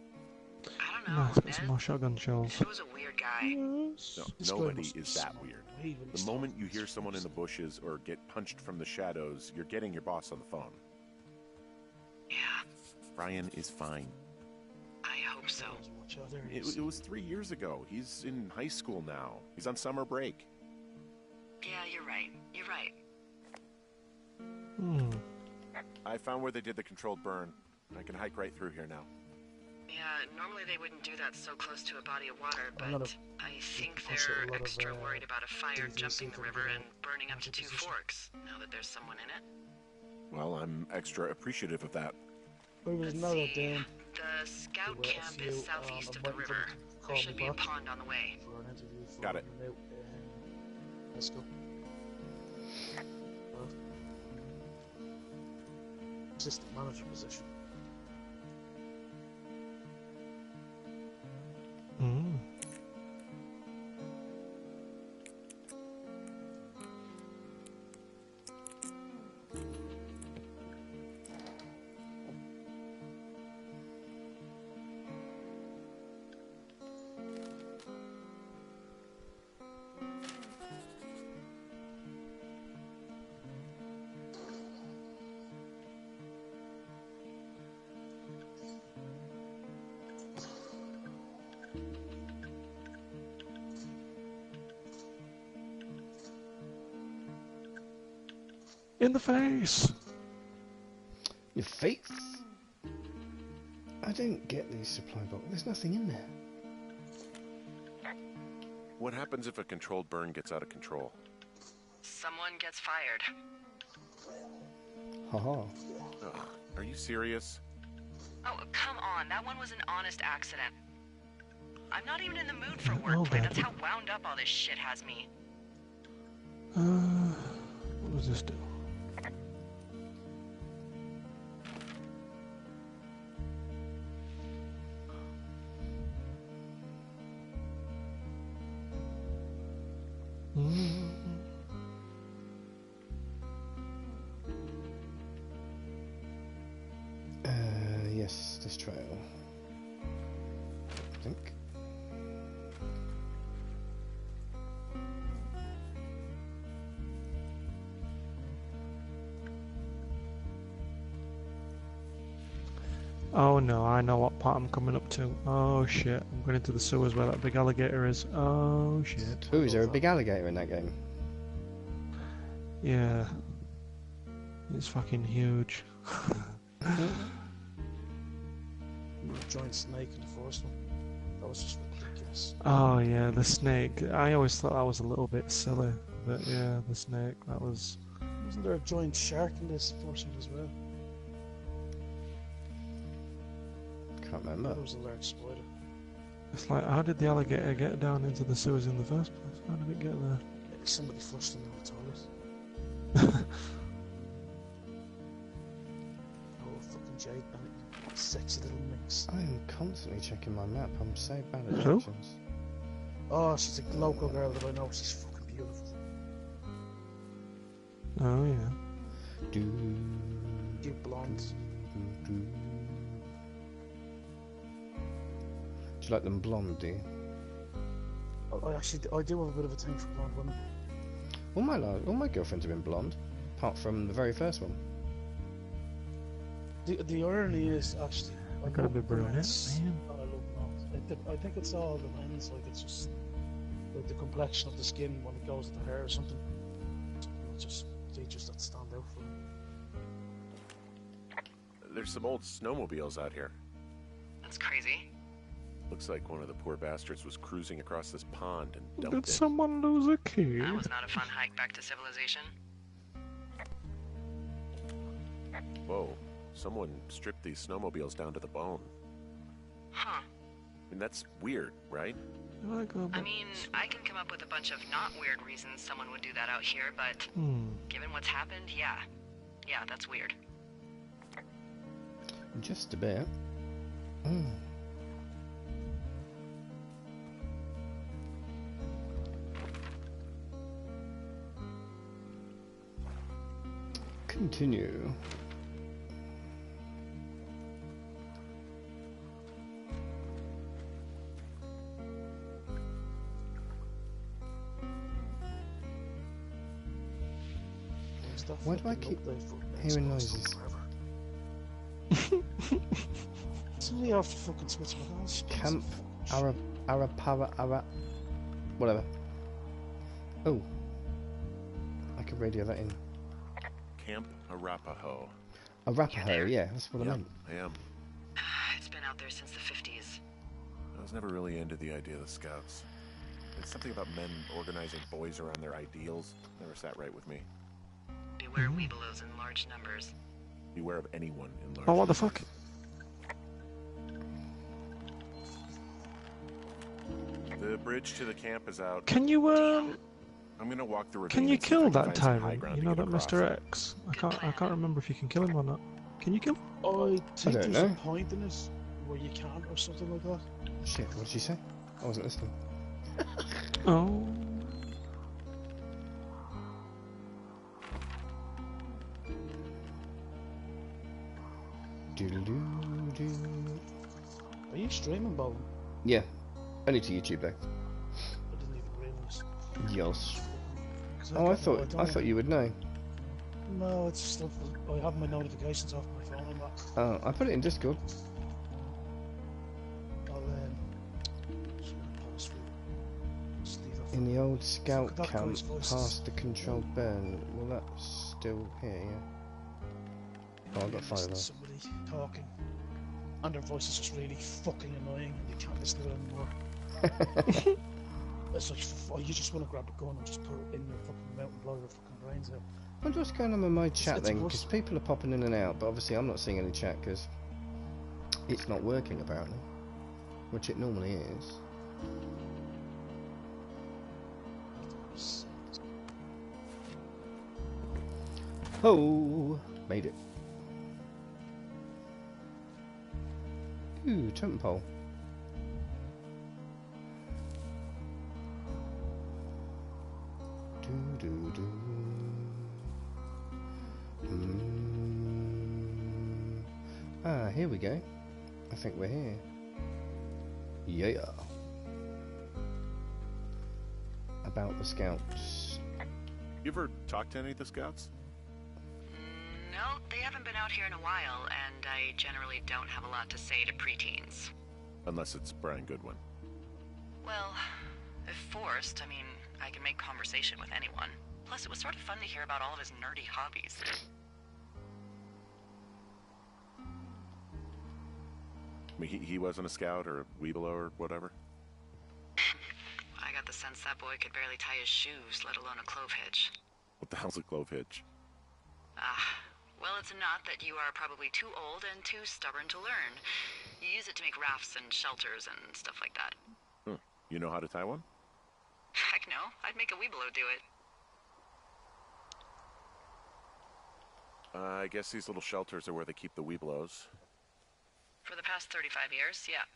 I don't No, know, it's got some Ned. more shotgun shells. He was a weird guy. No, This guy nobody must be is that smart. weird. He really The started moment you hear this someone in the stuff. bushes or get punched from the shadows, you're getting your boss on the phone. Yeah, Brian is fine. I hope so. Watch out, there he is. It was 3 years ago. He's in high school now. He's on summer break. Yeah, you're right. You're right. Hmm. I found where they did the controlled burn. I can hike right through here now. Yeah, normally they wouldn't do that so close to a body of water, A lot but of- I think also a they're lot of, extra worried about a fire DVC jumping the from river the and burning up to 2 position. forks, now that there's someone in it. Well, I'm extra appreciative of that. There was Let's another see. down The scout There were a camp few, is southeast I'm of the waiting for river. them to There call should me be a back pond on the way. for an interview for Got it. an out, let's go. Assistant manager position. Mm. In the face! Your face? I don't get these supply boxes. There's nothing in there. What happens if a controlled burn gets out of control? Someone gets fired. Haha. Ugh, are you serious? Oh, come on. That one was an honest accident. I'm not even in the mood for Oh, wordplay. God. That's how wound up all this shit has me. What does this do? Yes, this trail. I think. Oh no, I know what part I'm coming up to. Oh shit, I'm going into the sewers where that big alligator is. Oh shit. Ooh, is there a big alligator in that game? Yeah. It's fucking huge. Giant snake in the first one. That was just ridiculous. Oh yeah, the snake. I always thought that was a little bit silly. But yeah, the snake, that was... Wasn't there a giant shark in this first one as well? Can't remember. There was a large spider. It's like, how did the alligator get down into the sewers in the first place? How did it get there? Maybe somebody flushed him in the toilet. Oh, fucking Jade Bennett, you sexy little mix. I am constantly checking my map. I'm so bad at Who? directions. Oh, she's a local girl that I know. She's fucking beautiful. Oh yeah. Do, Cute blonde. do. Do you like them blonde, do you? I do have a bit of a thing for blonde women. All my girlfriends have been blonde, apart from the very first one. The irony is actually, I Gotta love be brunette, brunettes man. and I love blonde. I think it's all the lens, like it's just like the complexion of the skin when it goes with the hair or something. It's just features that stand out for me. There's some old snowmobiles out here. That's crazy. Looks like one of the poor bastards was cruising across this pond and Did dumped it. someone lose a key? That was not a fun hike back to civilization. Whoa, someone stripped these snowmobiles down to the bone. Huh. I mean, that's weird, right? Do I go I back? mean, I can come up with a bunch of not weird reasons someone would do that out here, but given what's happened, yeah. Yeah, that's weird. Just a bit. Mm. Continue. Why do I keep hearing noises? Somebody have to fucking switch my house. Camp Arapara. Whatever. Oh. I could radio that in. Camp Arapaho. Arapaho, yeah, that's what I meant. I am. It's been out there since the 50s. I was never really into the idea of the Scouts. It's something about men organizing boys around their ideals. Never sat right with me. Beware weebelows in large numbers. Beware of anyone in large Oh, what the numbers. fuck? The bridge to the camp is out. Can you, I'm gonna walk the ravine. can you and see if I kill can that find some high tyrant? ground You to know get that across. Mr. X? I can't remember if you can kill him or not. Can you kill him? I think don't there's a know. point in it where you can't or something like that. Shit, what did she say? I wasn't listening. Oh. Doodle-doo-doo. Are you streaming, Bob? Yeah, only to YouTube though. I didn't even realise. Yes. 'Cause Oh, I don't thought you would know. No, it's just I have my notifications off my phone and that. Oh, I put it in Discord. I'll just gonna pause for you. Just leave that for In the old Look scout at that camp guy's voices. past the controlled burn. Well, that's still here, yeah. Oh, I've got 5 of those. Somebody talking, and their voice is just really fucking annoying, and you can't listen to it anymore. It's like, you just want to grab a gun and just put it in your fucking mouth and blow your fucking brains out. I wonder what's going on with my chat it's then, worse. because people are popping in and out, but obviously I'm not seeing any chat because it's not working apparently, which it normally is. Oh, made it. Ooh, totem pole. Do, do, do. Ah, here we go. I think we're here. Yeah. About the scouts. You ever talked to any of the scouts? No, they haven't been out here in a while, and I generally don't have a lot to say to preteens. Unless it's Brian Goodwin. Well, if forced, I mean, I can make conversation with anyone. Plus, it was sort of fun to hear about all of his nerdy hobbies. I mean, he wasn't a scout or a Weeblo or whatever? I got the sense that boy could barely tie his shoes, let alone a clove hitch. What the hell's a clove hitch? Well, it's a knot that you are probably too old and too stubborn to learn. You use it to make rafts and shelters and stuff like that. Huh. You know how to tie one? Heck no, I'd make a Weeblo do it. I guess these little shelters are where they keep the Weeblos. For the past 35 years, yeah.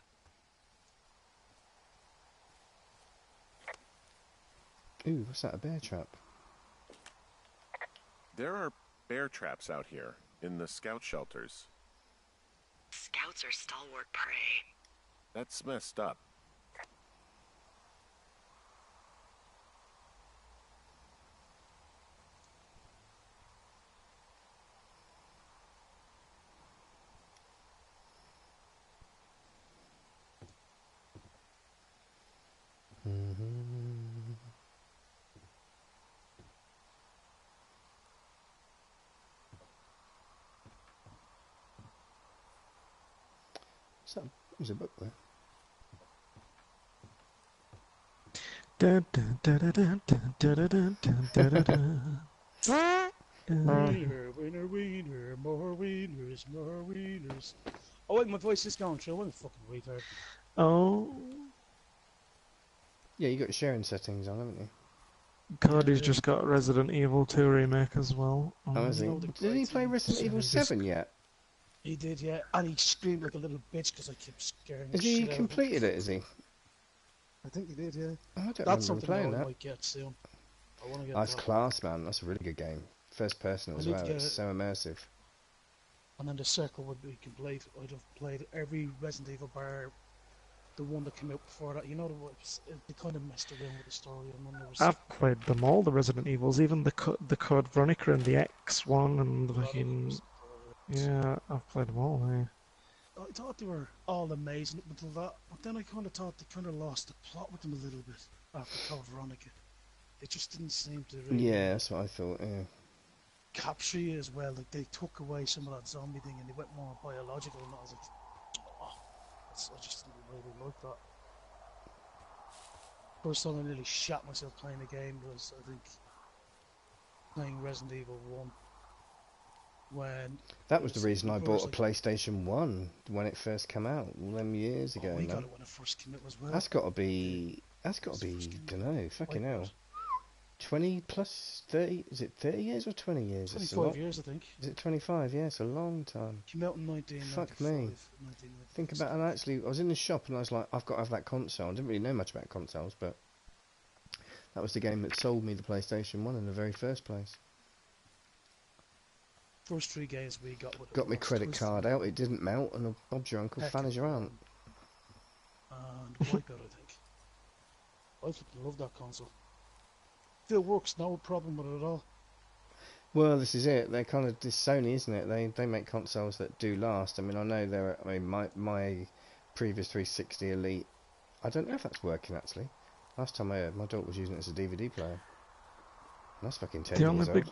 Ooh, what's that, a bear trap? There are bear traps out here in the scout shelters. Scouts are stalwart prey. That's messed up. So, there's a book there. Dun, dun, dun, dun, dun, dun, dun, dun, dun, dun, dun. Wiener, wiener, wiener, more wieners, more wieners. Oh wait, my voice is going through. I'm a fucking retard. Oh, Yeah, you got your sharing settings on, haven't you? Cody's just got Resident Evil 2 remake as well. Oh, has he? know the Did he play Resident Evil 7 yet? He did, yeah, and he screamed like a little bitch because I kept scaring the Has he shit out of him. completed it, has he? I think he did, yeah. Oh, I don't That's remember him something playing I that. might get soon. I want to get That's that. class, man. That's a really good game. First person I as need to well. get It's it. so immersive. And then the circle would be complete. I'd have played every Resident Evil bar, the one that came out before that. You know, they kind of messed around with the story. And then there was I've played them all, the Resident Evils, even the Code Veronica and the X one and the fucking... Yeah, I've played them all, yeah. I thought they were all amazing up until that, but then I kind of thought they kind of lost the plot with them a little bit after Code Veronica. They just didn't seem to really Yeah, that's what I thought, yeah. capture you as well. Like they took away some of that zombie thing and they went more biological, and I was like, oh, I just didn't really like that. First time I nearly shot myself playing the game was, I think, playing Resident Evil 1. When That was the reason I bought a like, PlayStation 1 when it first came out, all them years ago. we now. got it when it first came out as well. That's got to be, don't know, fucking hell. 20 plus 30, is it 30 years or 20 years? 25 years, I think. Is it 25? Yeah, it's a long time. Came out in 1995. Fuck me. Think about it, actually, I was in the shop and I was like, I've got to have that console. I didn't really know much about consoles, but that was the game that sold me the PlayStation 1 in the very first place. First 3 games we got with it Got my was credit Twisted card out, it didn't melt, and Bob's your uncle, Heck fan is your aunt. and Wipeout, I think. I fucking love that console. Still works, no problem with it at all. Well, this is it. They're kind of this Sony, isn't it? They make consoles that do last. I mean, I know my previous 360 Elite. I don't know if that's working actually. Last time I heard, my daughter was using it as a DVD player. That's fucking 10 years old.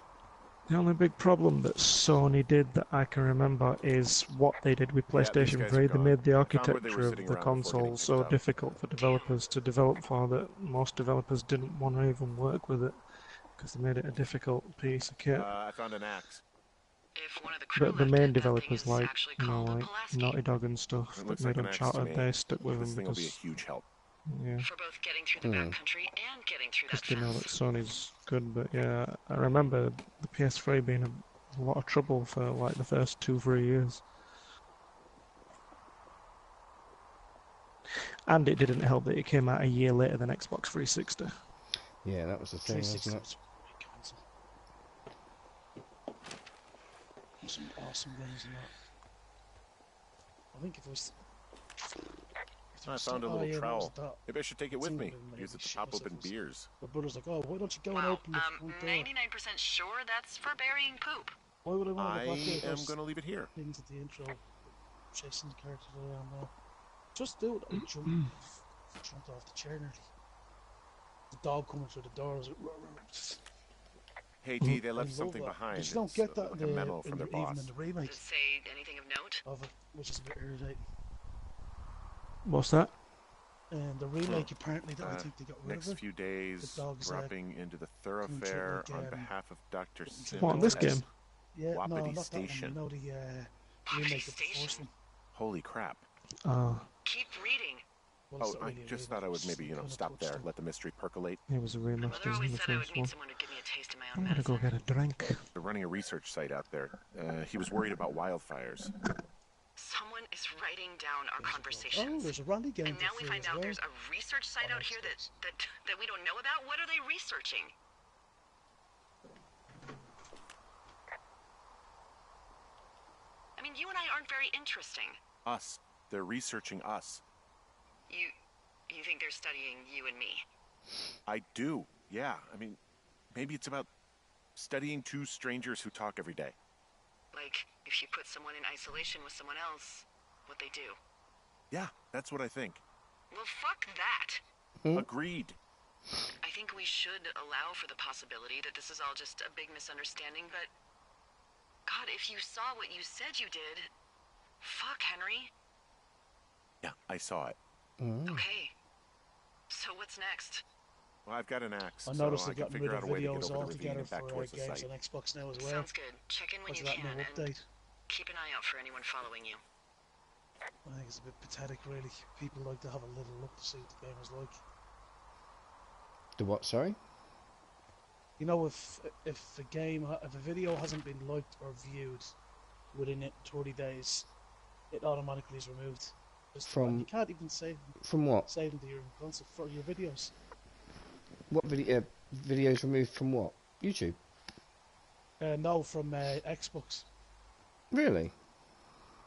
The only big problem that Sony did that I can remember is what they did with Yeah, these PlayStation guys 3. are They gone. made the I found where they architecture were of sitting the around before getting console kicked so out. difficult for developers to develop for that most developers didn't want to even work with it. because they made it a difficult piece of kit. I found an axe. If one of the crew But the left main it, that thing developers, is like, actually you know, called a like Pulaski. Naughty Dog and stuff It that looks made like an axe to Uncharted, me. they stuck with This them thing will be a because, huge help. yeah, For both getting through the backcountry and getting through because that they know that fence. Sony's good. But yeah, I remember the PS3 being a lot of trouble for like the first 2-3 years. And it didn't help that it came out a year later than Xbox 360. Yeah, that was the thing, 360 wasn't it? was some awesome games in that. I think if it was. I found a oh, little yeah, trowel. That. Maybe I should take it with Some me. of them made Use me it to shit pop myself open was- beers. My brother's like, oh, why don't you go and Wow, open the front door? 99% sure that's for burying poop. Why would I want to go back I there am going to leave it here. into the intro, chasing the character around there? Just do it. I jumped off the chair nearly. The dog coming through the door was like, Hey, D, they I left love something that. behind. But you don't It's, get that like a memo from their even boss. in the remake Does it say anything of note? of it, which is a bit irritating. What's that? And the remake, apparently, I think they got rid Next of it. few days, The dog's, dropping into the thoroughfare like, on behalf of Dr. Simmons. What, this game? Yeah, no, Wapiti not Station. that one. You know, the remake of the first one. Holy crap. Oh, Keep reading. Well, it's Oh, not I really a just remake, thought I would it's maybe, some kind of stop there, touchstone. let the mystery percolate. it was a My mother remaster of always the said I would first need one. someone to give me a taste of my own I'm gonna go medicine. get a drink. They're running a research site out there. He was worried about wildfires. Someone is writing down our Oh, conversations. there's a Randy game. And now for we free find as out well. there's a research site out here that we don't know about. What are they researching? I mean, you and I aren't very interesting. Us. They're researching us. You think they're studying you and me? I do, yeah. I mean, maybe it's about studying two strangers who talk every day. Like, if you put someone in isolation with someone else, what they do. Yeah, that's what I think. Well, fuck that. Agreed. I think we should allow for the possibility that this is all just a big misunderstanding, but... God, if you saw what you said you did... Fuck, Henry. Yeah, I saw it. Okay. So what's next? Well, I've got an axe, I so noticed I they're can getting rid figure of out a way to get videos over the ravine altogether and back for towards the games site. on Xbox now as well. Sounds good. Check in when Was you that can, new and update? keep an eye out for anyone following you. I think it's a bit pathetic, really. People like to have a little look to see what the game is like. The what, sorry? You know, if a video hasn't been liked or viewed within 30 days, it automatically is removed. From- you can't even save From what? them to your console for your videos. What videos removed from what? YouTube? No, from Xbox. Really?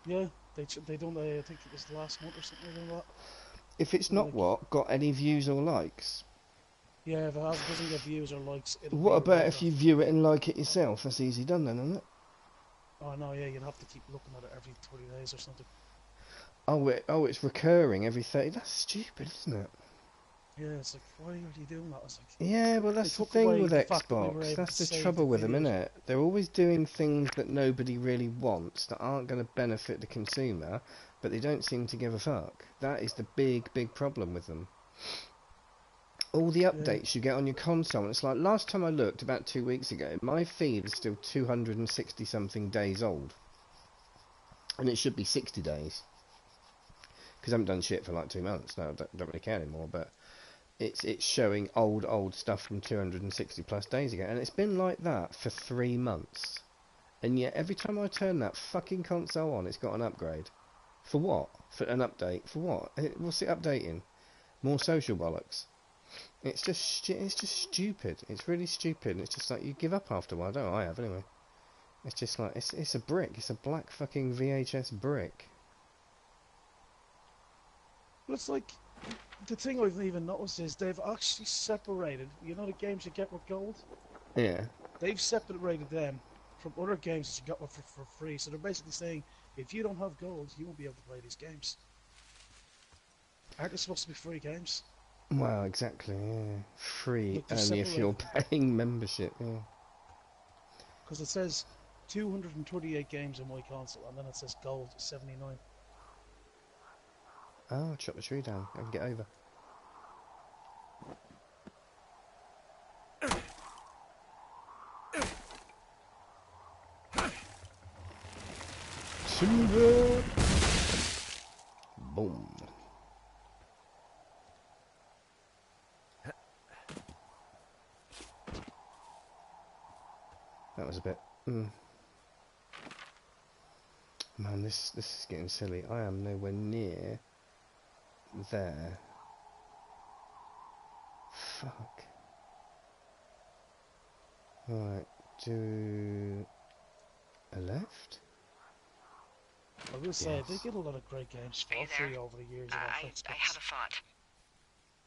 Yeah, they done. I think it was last month or something like that. If it's not got any views or likes? Yeah, if it doesn't get views or likes, it'll What be about removed if you view it and like it yourself? That's easy done then, isn't it? Oh no, yeah, you'd have to keep looking at it every 30 days or something. Oh, it's recurring every 30. That's stupid, isn't it? Yeah, it's like, why are you doing that? It's like, Yeah, well, that's the took away thing with the fact that we were Xbox. able That's to the save trouble the with them, videos. isn't it? They're always doing things that nobody really wants, that aren't going to benefit the consumer, but they don't seem to give a fuck. That is the big, big problem with them. All the updates you get on your console, and it's like, last time I looked, about 2 weeks ago, my feed is still 260 something days old. And it should be 60 days. Because I haven't done shit for like 2 months. No, I don't really care anymore, but it's showing old stuff from 260 plus days ago. And it's been like that for 3 months. And yet every time I turn that fucking console on, it's got an upgrade. For what? For an update? For what? What's it updating? More social bollocks. It's just stupid. It's really stupid. It's just like you give up after a while. I don't know, I have anyway. It's just like it's a brick. It's a black fucking VHS brick. Well, it's like, the thing I've even noticed is they've actually separated, you know the games you get with gold? Yeah. They've separated them from other games that you got for free. So they're basically saying, if you don't have gold, you won't be able to play these games. Aren't they supposed to be free games? Well, exactly. Yeah. Free Look, they're only if you're separated. paying membership. Yeah. Because it says 238 games on my console, and then it says gold 79. Oh, chop the tree down. I can get over. That was a bit. Man, this is getting silly. I am nowhere near there. Fuck. Right, do a left? I will say, Yes. they get a lot of great games Are you for free there? over the years. I have a thought.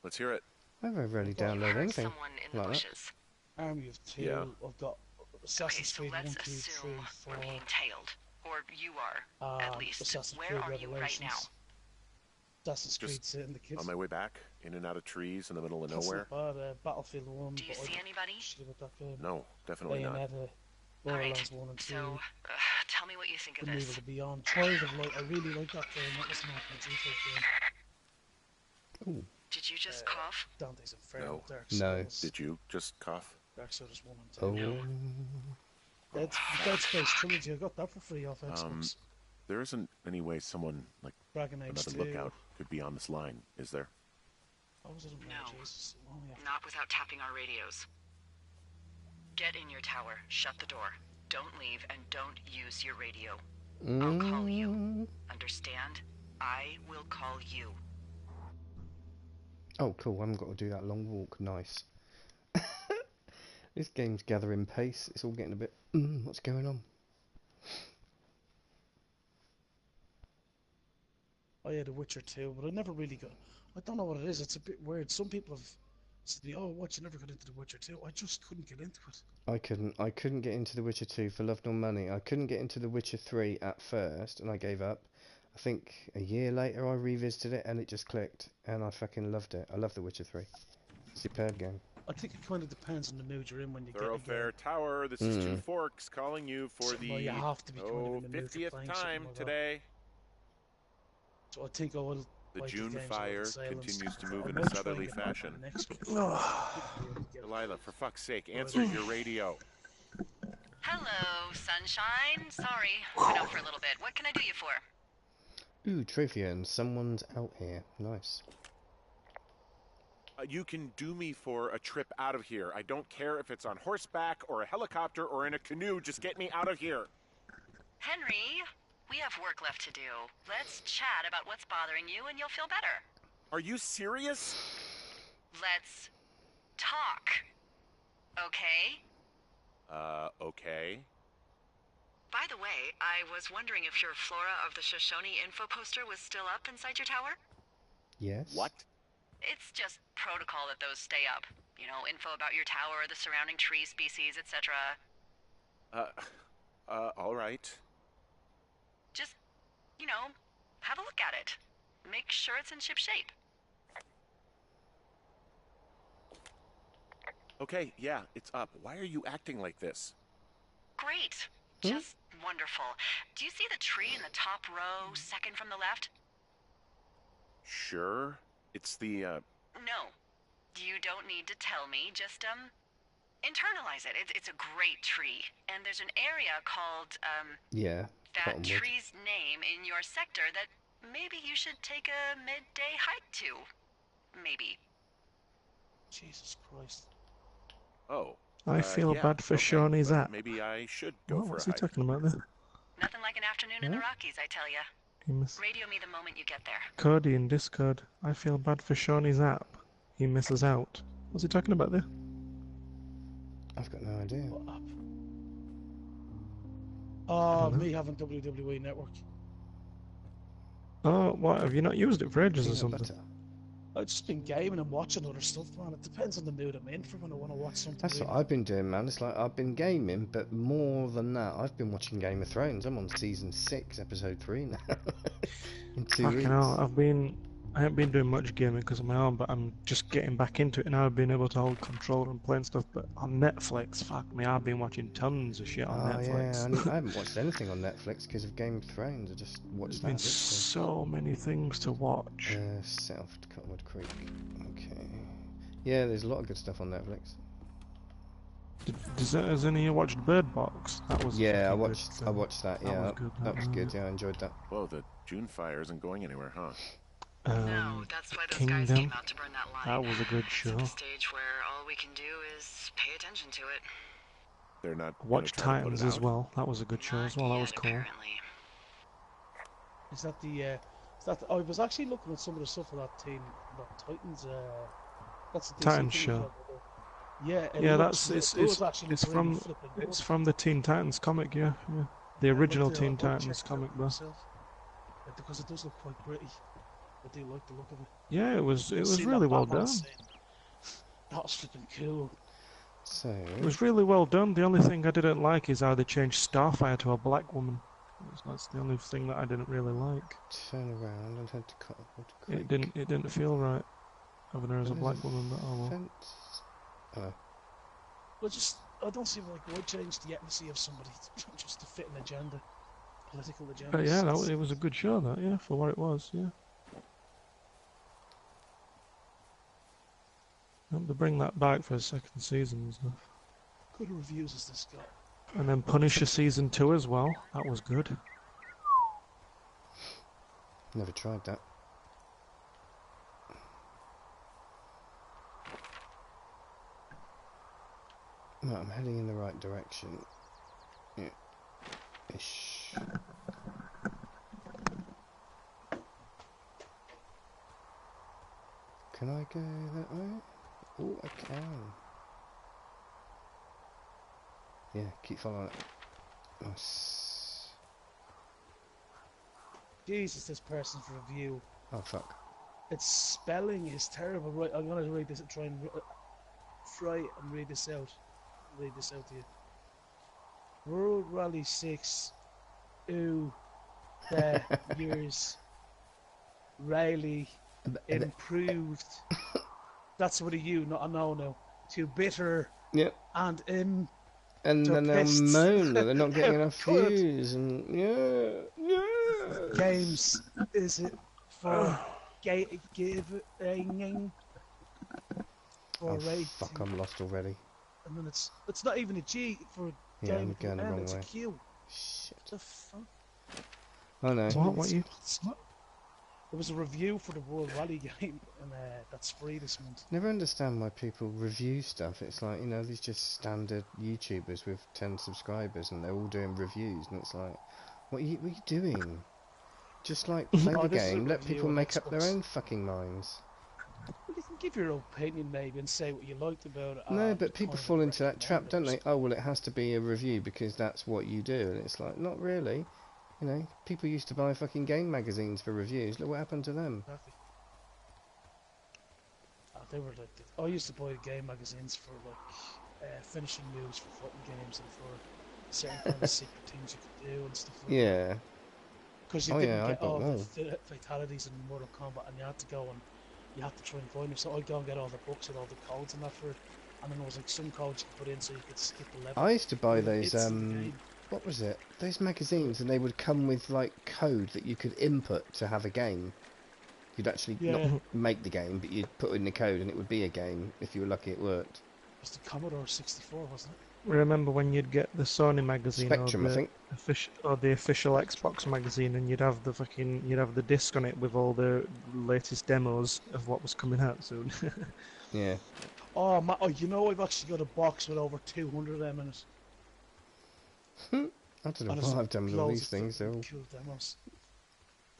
Let's hear it. I've never really I've got- You downloaded heard anything someone in the like that. bushes. Army of Two. Yeah. I've got Okay, Assassin's so Creed 1, let's 2, 3, assume 4. we're being tailed. Or you are, at least. Assassin's Where Creed are you right now? Revelations. Assassin's Just Creed Sitting the Kids. On my way back, in and out of trees in the middle of That's nowhere. not bad. Battlefield 1. Do you but see anybody? actually with that game. No, definitely not. Bayonetta, Borderlands 1 and 2. So, tell me what you think of Good Evil this. the Beyond. Child of Light. I really like that game. That was my G-Type game. Ooh, Did you just cough? Dante's Inferno. No. Dark No. Souls. Did you just cough? Dark Souls 1 and 2. oh, Dead Space Trilogy. I got that for free off Xbox. There isn't any way someone, like Dragon Age another 2. lookout, could be on this line, is there? What was it? No. Jesus. Oh, yeah. Not without tapping our radios. Get in your tower, shut the door. Don't leave, and don't use your radio. I'll call you. Understand? I will call you. Oh, cool. I haven't got to do that long walk. Nice. This game's gathering pace. It's all getting a bit. What's going on? Oh yeah, The Witcher 2, but I never really got. I don't know what it is. It's a bit weird. Some people have said, "Oh, what? You never got into The Witcher 2?" I just couldn't get into it. I couldn't get into The Witcher 2 for love nor money. I couldn't get into The Witcher 3 at first, and I gave up. I think a year later I revisited it, and it just clicked, and I fucking loved it. I love The Witcher 3. Superb game. I think it kind of depends on the mood you're in when you get a Thoroughfare game. Tower, this is Two Forks calling you for So, well, you have to be kind of in the mood for 50th playing time something like that. today. So I think I will. The like June games fire on sale and continues stuff. to move I in a might try southerly and get that fashion. next week. Delilah, for fuck's sake, answer your radio. Hello, sunshine. Sorry, been out for a little bit. What can I do you for? Ooh, trivia, and someone's out here. Nice. You can do me for a trip out of here. I don't care if it's on horseback or a helicopter or in a canoe. Just get me out of here. Henry, we have work left to do. Let's chat about what's bothering you and you'll feel better. Are you serious? Let's talk. Okay? Okay. By the way, I was wondering if your Flora of the Shoshone info poster was still up inside your tower? Yes. What? It's just protocol that those stay up. You know, info about your tower, the surrounding tree species, etc. All right. Just, you know, have a look at it. Make sure it's in ship shape. Okay, yeah, it's up. Why are you acting like this? Great. Just wonderful. Do you see the tree in the top row, second from the left? Sure. It's the, No. You don't need to tell me. Just, internalize it. It's a great tree. And there's an area called, Yeah. that Cottonwood. tree's name in your sector that maybe you should take a midday hike to. Maybe. Jesus Christ. oh. I feel yeah, bad for okay, Shawnee's but app. Maybe I should go What for was a he hike. talking about there? Nothing like an afternoon in the Rockies, I tell ya. He must... Radio me the moment you get there. Cody in Discord. I feel bad for Shawnee's app. He misses out. What's he talking about there? I've got no idea. What app? Oh, me having WWE Network. Oh, what? Have you not used it for ages or Peanut something? butter. I've just been gaming and watching other stuff, man. It depends on the mood I'm in for when I want to watch something. That's what really. I've been doing, man. It's like I've been gaming, but more than that, I've been watching Game of Thrones. I'm on season 6, episode 3 now. In 2 Fucking weeks. hell, I haven't been doing much gaming because of my own, but I'm just getting back into it now. I've been able to hold controller and playing stuff, but on Netflix, fuck me, I've been watching tons of shit on Oh Netflix. yeah, I haven't watched anything on Netflix because of Game of Thrones. I just watched There's been that. literally. so many things to watch. South Cottonwood Creek. Okay. Yeah, there's a lot of good stuff on Netflix. Has any of you watched Bird Box? That was Yeah, I fucking watched. good, I watched that. that Yeah, was good, that was good. yeah. Yeah, I enjoyed that. Whoa, the June fire isn't going anywhere, huh? No, that's why those guys came Kingdom. out to burn that line. That was a good It's show. at the stage where all we can do is pay attention to it. they're not gonna Watch try to put Titans it as out. well. That was a good show as Not well. That yet, was cool. apparently. Is that the? I was actually looking at some of the stuff for that team, that Titans. That's the DC Titans thing. show. Yeah, it Yeah, looks. that's It does actually it's look really from flipping it's good. from the Teen Titans comic. Yeah, yeah. The Yeah, original I Teen might check Titans it out comic, for though. myself. Yeah, because it does look quite gritty. I do like the look of it. Yeah, it was Seeing really that well Batman done. scene, that was flipping cool. So, It was really well done. The only thing I didn't like is how they changed Starfire to a black woman. That's the only thing that I didn't really like. turn around and head to Cottonwood Creek. It didn't feel right having her as a There's black woman, but oh well. Fence. Oh, Well, just I don't see like why change the ethnicity of somebody just to fit an agenda, political agenda. But yeah, it was a good show. That yeah, for what it was. Yeah. I hope they bring that back for a second season and stuff. Good reviews as this got. And then Punisher season 2 as well. That was good. never tried that. No, I'm heading in the right direction. Yeah. Ish. Can I go that way? Oh, I can. Yeah, keep following it. Nice. Jesus, this person's review. Oh, fuck. Its spelling is terrible. Right, I'm gonna read this. Try and read this out. Read this out to you. World Rally 6. Ooh, the years. Riley improved. That's with a U, not a no now. To bitter Yep. and And then they'll pissed. moan that they're not getting enough Good. views, and yeah. games. Is it for giving? For Oh rating? fuck! I'm lost already. And then it's not even a G for Yeah, game. I'm going the M, wrong it's way. a Q. Shit. What the fuck? Oh no. What you? There was a review for the World Rally game, and that's free this month. Never understand why people review stuff. It's like, you know, these just standard YouTubers with 10 subscribers, and they're all doing reviews, and it's like, what are you doing? Just like play Oh, the this is a game, let review people on make up their Xbox. own fucking minds. Well, you can give your opinion maybe and say what you liked about it. No, and but people kind of fall into that trap, recommend it don't or they? something. Oh, well, it has to be a review because that's what you do, and it's like, not really. You know, people used to buy fucking game magazines for reviews. Look what happened to them. Exactly. They were like, I used to buy game magazines for like finishing moves for fighting games and for certain kind of secret things you could do and stuff like that. Yeah. Because you Oh, didn't yeah, I get bought all them all. the fatalities in Mortal Kombat, and you had to go and you had to try and find them. So I'd go and get all the books with all the codes and that for it. And then there was like some codes you could put in so you could skip the level. I used to buy with those, bits in the game. what was it? Those magazines, and they would come with like code that you could input to have a game. You'd actually Yeah. not make the game, but you'd put in the code and it would be a game. If you were lucky, it worked. It was the Commodore 64, wasn't it? Remember when you'd get the Sony magazine Spectrum, or I the think. the official Xbox magazine, and you'd have the disc on it with all the latest demos of what was coming out soon. Yeah. Oh, you know, I've actually got a box with over 200 of them in it. I don't know And what it's I've done with all loads these of things. They're all... cool demos.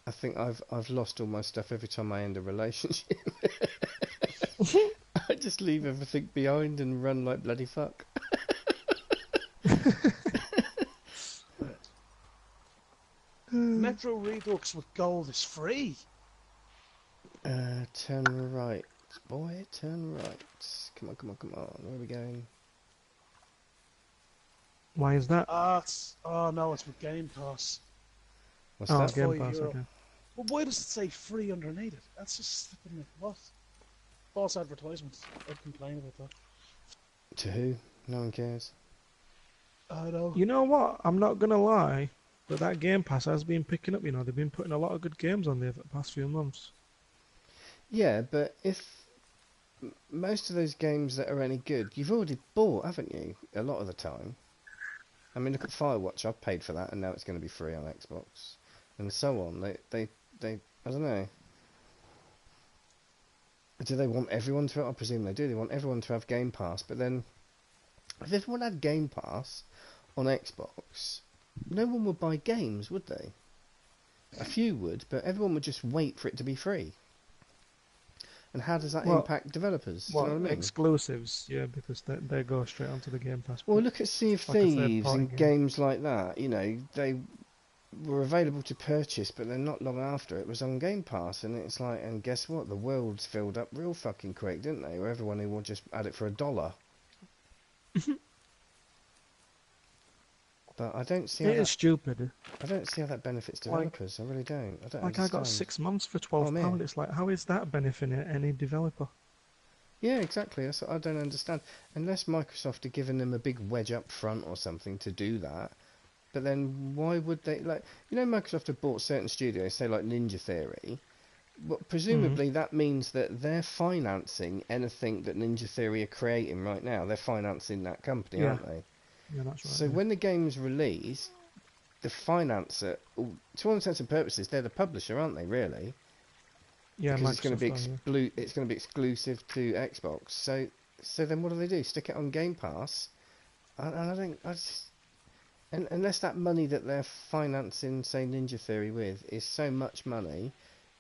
I think I've lost all my stuff every time I end a relationship. I just leave everything behind and run like bloody fuck. Metro Redux with gold is free. Turn right. Boy, turn right. Come on, come on, come on. Where are we going? Why is that? Oh no, it's with Game Pass. What's Oh, that? Game €5. Pass. Okay. Well, why does it say free underneath it? That's just flipping like what? False advertisements. I'd complain about that. To who? No one cares. I know. You know what? I'm not gonna lie, but that Game Pass has been picking up. You know, they've been putting a lot of good games on there for the past few months. Yeah, but if most of those games that are any good, you've already bought, haven't you? A lot of the time. I mean, look at FIREWATch. I've paid for that, and now it's going to be free on Xbox, and so on. They I don't know. Do they want everyone to? I presume they do. They want everyone to have Game Pass, but then If everyone had Game Pass on Xbox, no one would buy games, would they? A few would, but everyone would just wait for it to be free. And how does that Well, impact developers? Do you well, know what I mean? exclusives, yeah, because they go straight onto the Game Pass. Well, But look at Sea of like a third Thieves party and game. games like that. You know, they were available to purchase, but then not long after it was on Game Pass, and it's like, and guess what? The world's filled up real fucking quick, didn't they? Where everyone who will just add it for $1. But I don't see how It is that. stupid. I don't see how that benefits Like, developers. I really don't. I don't like I got understand. 6 months for Oh, £12. man. It's like, how is that benefiting any developer? Yeah, exactly. That's what I don't understand. Unless Microsoft are giving them a big wedge up front or something to do that. But then why would they, like, you know, Microsoft have bought certain studios, say like Ninja Theory. Well, presumably that means that they're financing anything that Ninja Theory are creating right now. They're financing that company, Yeah. aren't they? Yeah, that's right. So yeah. when the game's released, the financer, to all intents and purposes, they're the publisher, aren't they? Really? Yeah, Because it's going to be Microsoft are, yeah. it's going to be exclusive to Xbox. So then what do? Stick it on Game Pass? And I think unless that money that they're financing, say Ninja Theory with, is so much money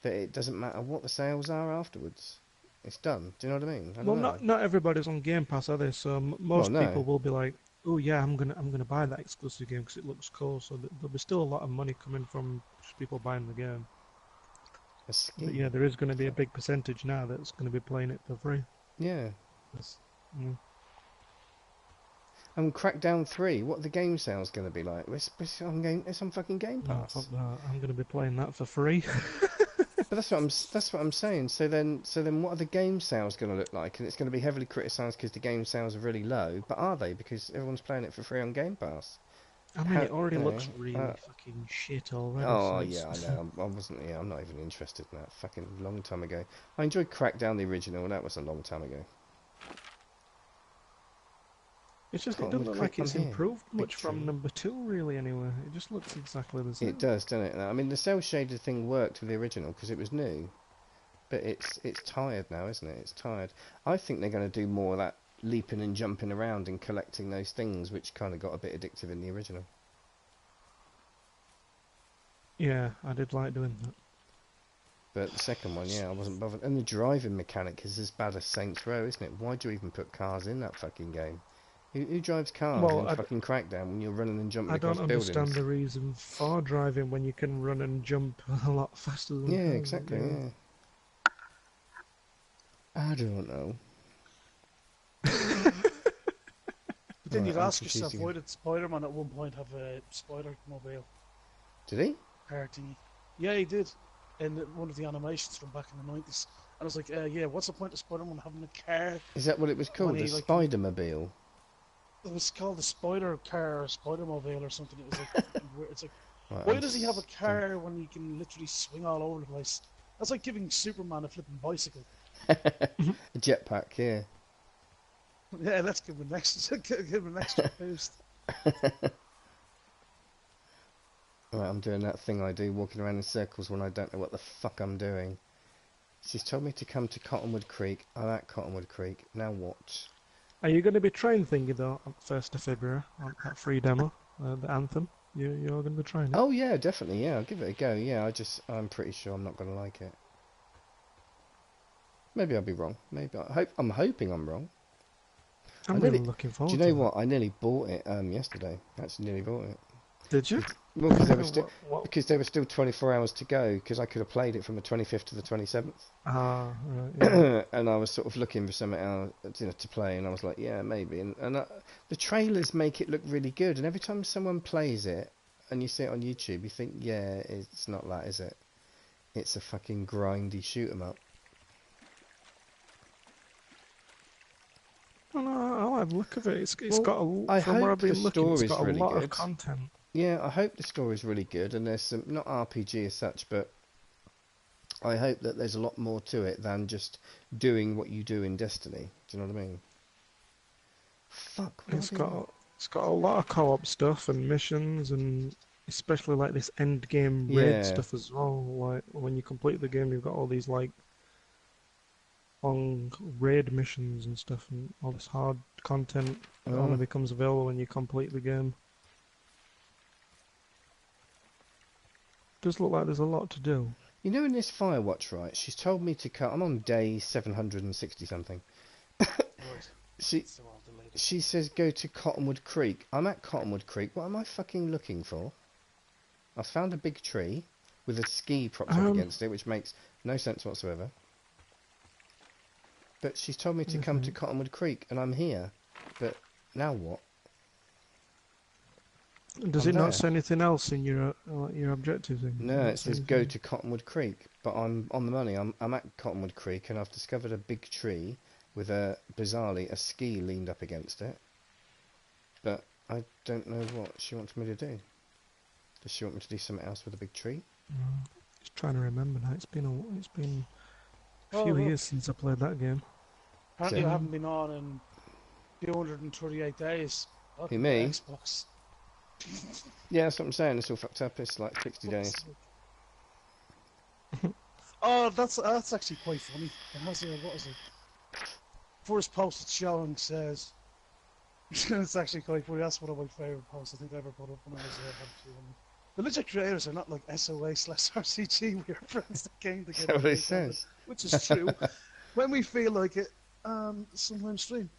that it doesn't matter what the sales are afterwards. It's done. Do you know what I mean? I Well, don't know. not everybody's on Game Pass, are they? So most no. people will be like, "Oh yeah, I'm gonna buy that exclusive game because it looks cool." So there'll be still a lot of money coming from just people buying the game. A scheme. But yeah, there is going to be a big percentage now that's going to be playing it for free. Yeah. That's, mm. And Crackdown 3, what are the game sales going to be like? It's on fucking Game No, Pass. fuck that. I'm going to be playing that for free. But that's what I'm saying. So then what are the game sales going to look like? And it's going to be heavily criticised because the game sales are really low. But are they? Because everyone's playing it for free on Game Pass. I mean, it already you looks know, really fucking shit already. Oh so yeah, I know. I wasn't. Yeah, I'm not even interested in that. Fucking long time ago. I enjoyed Crackdown the original. That was a long time ago. It's just, it Cottonwood doesn't look Creek like it's on here. improved Big much from tree. number 2, really, anyway. It just looks exactly the same. It does, doesn't it? I mean, the cell shaded thing worked with the original because it was new, but it's tired now, isn't it? It's tired. I think they're going to do more of that leaping and jumping around and collecting those things, which kind of got a bit addictive in the original. Yeah, I did like doing that. But the second one, yeah, I wasn't bothered. And the driving mechanic is as bad as Saints Row, isn't it? Why do you even put cars in that fucking game? Who drives cars Well, in fucking Crackdown when you're running and jumping I across don't buildings? understand the reason for driving when you can run and jump a lot faster than Yeah, cars, exactly, yeah. yeah. I don't know. But then Right, you'd I'm ask yourself, confused why again. did Spider-Man at one point have a Spider-Mobile Did he? car thingy? Yeah, he did. In one of the animations from back in the 90s. And I was like, yeah, what's the point of Spider-Man having a car? Is that what it was called? When A he, like, Spider-Mobile? It was called the Spider Car or Spider-Mobile or something. It was like, it's like, Right, why I'm does he have a still- car when he can literally swing all over the place? That's like giving Superman a flipping bicycle. A jetpack, yeah. Yeah, let's give him an extra, give him an extra boost. Right, I'm doing that thing I do, walking around in circles when I don't know what the fuck I'm doing. She's told me to come to Cottonwood Creek. I'm at Cottonwood Creek. Now what? Are you going to be trying thingy though on 1st of February on that free demo, the Anthem? You're going to be trying it? Oh yeah, definitely, yeah, I'll give it a go. Yeah, I'm pretty sure I'm not going to like it. Maybe I'll be wrong. Maybe I'm hoping I'm wrong. I'm I really nearly- looking Do forward you to know it. what? I nearly bought it yesterday. Actually, nearly bought it. Did you? Well, because there was still What? because there were still 24 hours to go. Because I could have played it from the 25th to the 27th. Ah, right, yeah. And I was sort of looking for something else, to play, and I was like, yeah, maybe. The trailers make it look really good, and every time someone plays it, and you see it on YouTube, you think, yeah, it's not that, is it? It's a fucking grindy shoot 'em up. Oh, no, I like the look of it. It's Well, got I from where hope I've been the looking, it's story's got a really lot good. of content. Yeah, I hope the story's really good, and there's some, not RPG as such, but I hope that there's a lot more to it than just doing what you do in Destiny. Do you know what I mean? Fuck. What It's am I doing? got a lot of co-op stuff and missions, and especially like this end game raid Yeah. stuff as well. Like when you complete the game, you've got all these like long raid missions and stuff, and all this hard content that only becomes available when you complete the game. Does look like there's a lot to do. You know, in this FIREWATCH, right? She's told me to cut. I'm on day 760 something. Right. She says go to Cottonwood Creek. I'm at Cottonwood Creek. What am I fucking looking for? I found a big tree with a ski propped up against it, which makes no sense whatsoever. But she's told me to come to Cottonwood Creek, and I'm here. But now what? Does it not say anything else in your objective thing? No, it says go to Cottonwood Creek. But I'm on the money. I'm at Cottonwood Creek, and I've discovered a big tree with bizarrely a ski leaned up against it. But I don't know what she wants me to do. Does she want me to do something else with a big tree? Just trying to remember now. It's been a few years since I played that game. Apparently, I haven't been on in 238 days. Who, me? Xbox. Yeah, that's what I'm saying. It's all fucked up. It's like 60 days. Oh, that's actually quite funny. It has what is it? First post it's showing says. It's actually quite funny. That's one of my favourite posts I think I ever put up when I was the legit creators are not like SOA/RCG. We are friends that came together. That's what it says. Which is true. When we feel like it, sometimes stream.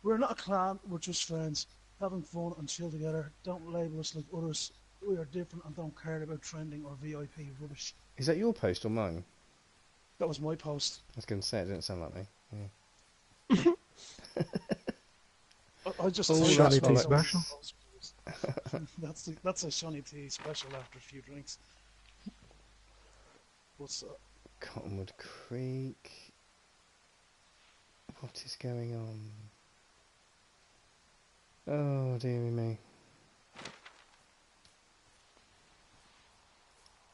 We're not a clan. We're just friends, having fun and chill together. Don't label us like others. We are different and don't care about trending or VIP rubbish. Is that your post or mine? That was my post. I was going to say, it didn't sound like me. Yeah. I just Shiny tea special. that's a Shiny tea special after a few drinks. What's up? Cottonwood Creek. What is going on? Oh, dear me.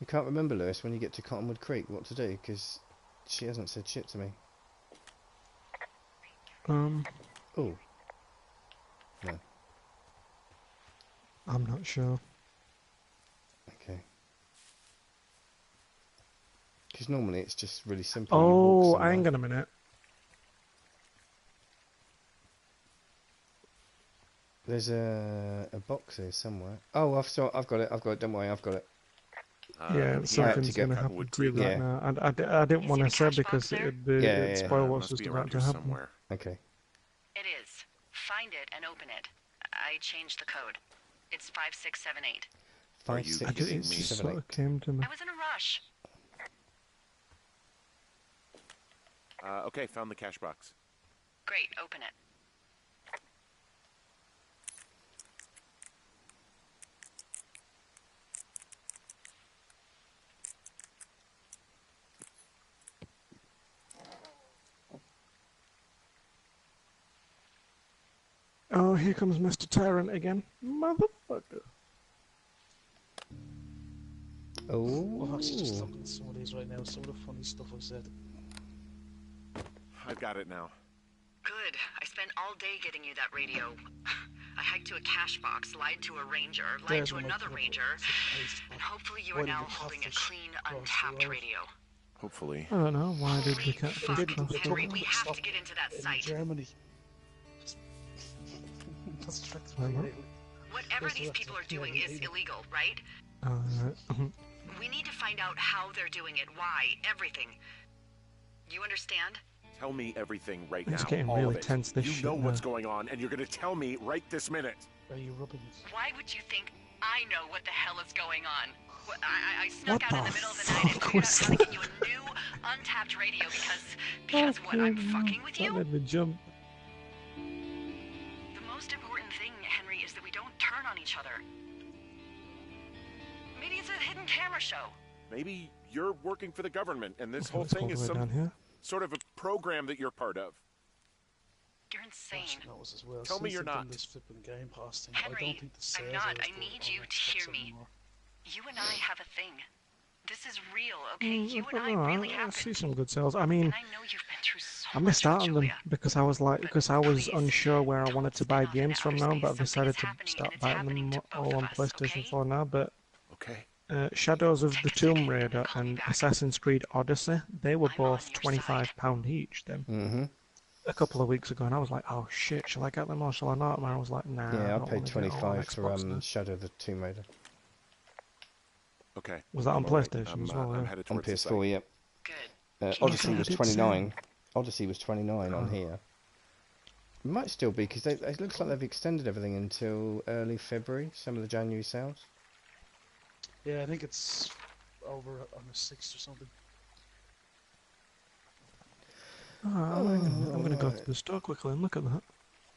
You can't remember, Lewis, when you get to Cottonwood Creek, what to do, because she hasn't said shit to me. Oh. No. I'm not sure. Okay. Because normally it's just really simple. Oh, hang on a minute. There's a box here somewhere. Oh, I've got it. Don't worry, I've got it. Yeah, something's going to happen to you right now. I didn't want to say because it'd spoil what's just about to happen. Somewhere. Okay. It is. Find it and open it. I changed the code. It's 5678. 5, you 6, It just 7, sort 8. of came to me. I was in a rush. Okay, found the cash box. Great, open it. Oh, here comes Mr. Tyrant again. Motherfucker. Oh. I'm actually just looking at some of these right now. Some of the funny stuff I said. I've got it now. Good. I spent all day getting you that radio. I hiked to a cash box, lied to a ranger, lied to another ranger, and hopefully you are now holding a clean, untapped radio. Hopefully. I don't know. Why did we cut Fuck, this Henry, we have to get into that In site. Germany. That's tricked Wait, me. what? Whatever these people are doing is illegal, right? Right. We need to find out how they're doing it, why, everything. You understand? Tell me everything right now. It's getting all really of it. tense, this You shit know what's now. going on, and you're going to tell me right this minute. Are you rubbing it? Why would you think I know what the hell is going on? I snuck What out in the the middle of the night and fuck figured out was how to get you a new, untapped radio because what, I'm fucking with That you? made me jump. The most important thing, Henry, is that we don't turn on each other. Maybe it's a hidden camera show. Maybe you're working for the government, and this Okay, whole let's thing go is all the way some down here. sort of a program that you're part of. You're insane. Knows as well. Tell me Since you're they've done not. This flipping Game Pass thing, I Henry, don't think the sales I'm not. are as I good need on you to Xbox hear me. anymore. You and I have a thing. This is real, okay? You and I I don't know, really I have see it. some good sales. I mean, And I know you've been through so I missed much out with on them Julia. because I was Please, unsure where I don't wanted to spin buy off games into from outer now, space. but I've Something decided is to happening, start and it's buying happening them to all both on of us, PlayStation okay? 4 now, but Okay. Shadows of the Tomb Raider Call me and back. Assassin's Creed Odyssey, they were I'm on both your side. £25 each then. Mm-hmm. A couple of weeks ago, and I was like, oh shit, shall I get them or shall I not? And I was like, nah, I Yeah, I don't paid want to get it all on 25 for Xbox now. Shadow of the Tomb Raider Okay. Was that on I'm all right. PlayStation as well? I'm Yeah. headed on towards the site. PS4. Yep. Good. Keep Odyssey Okay, I was did see 29. them. Odyssey was 29 on Oh. here. It might still be because it looks like they've extended everything until early February. Some of the January sales. Yeah, I think it's over on the 6th or something. Oh, hang on a minute. I'm going to go to the store quickly and look at that.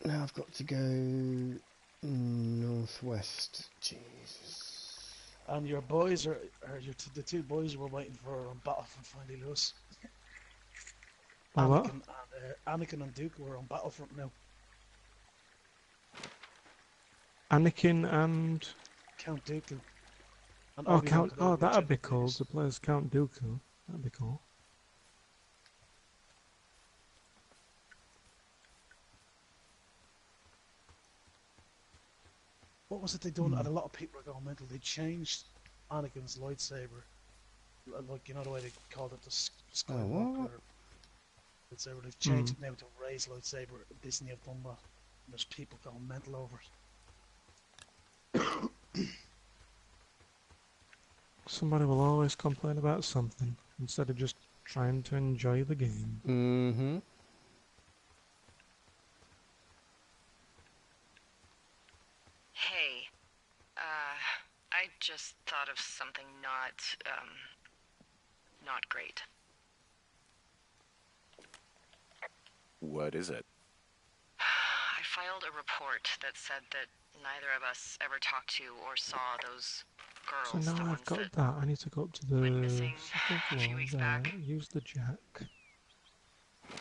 Now I've got to go northwest. Jesus. And your boys the two boys were waiting for on Battlefront finally, Lewis. Oh, what? Anakin and Duke were on Battlefront now. Anakin and... Count Dooku. And Oh, Obi-Wan Count... Kenobi Oh, were that'd be Jedi cool babies. to play as Count Dooku. That'd be cool. What was it they done? And a lot of people are going mental. They changed Anakin's lightsaber. Like, you know the way they called it the Skywalker what? lightsaber. They've changed it now to Rey's lightsaber. Disney have done that. And there's people going mental over it. Somebody will always complain about something instead of just trying to enjoy the game. Mm-hmm. Hey, I just thought of something not great. What is it? I filed a report that said that neither of us ever talked to or saw those So girls, now the I've ones got that that. I need to go up to the went missing second a few floor weeks there. back. Use the jack. It's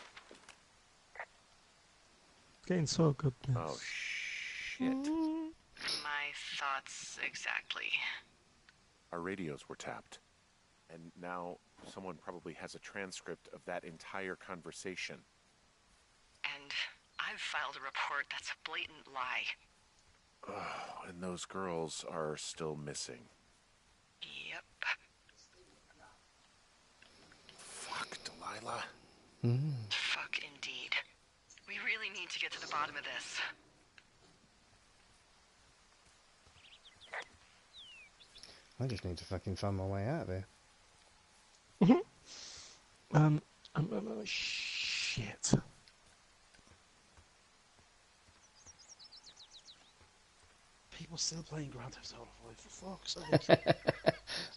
getting so good, this. Oh, shit. My thoughts exactly. Our radios were tapped. And now someone probably has a transcript of that entire conversation. And I've filed a report that's a blatant lie. Oh, and those girls are still missing. Yep. Fuck, Delilah. Fuck indeed. We really need to get to the bottom of this. I just need to fucking find my way out of here. Shit. People still playing Grand Theft Auto 5, for fuck's sake.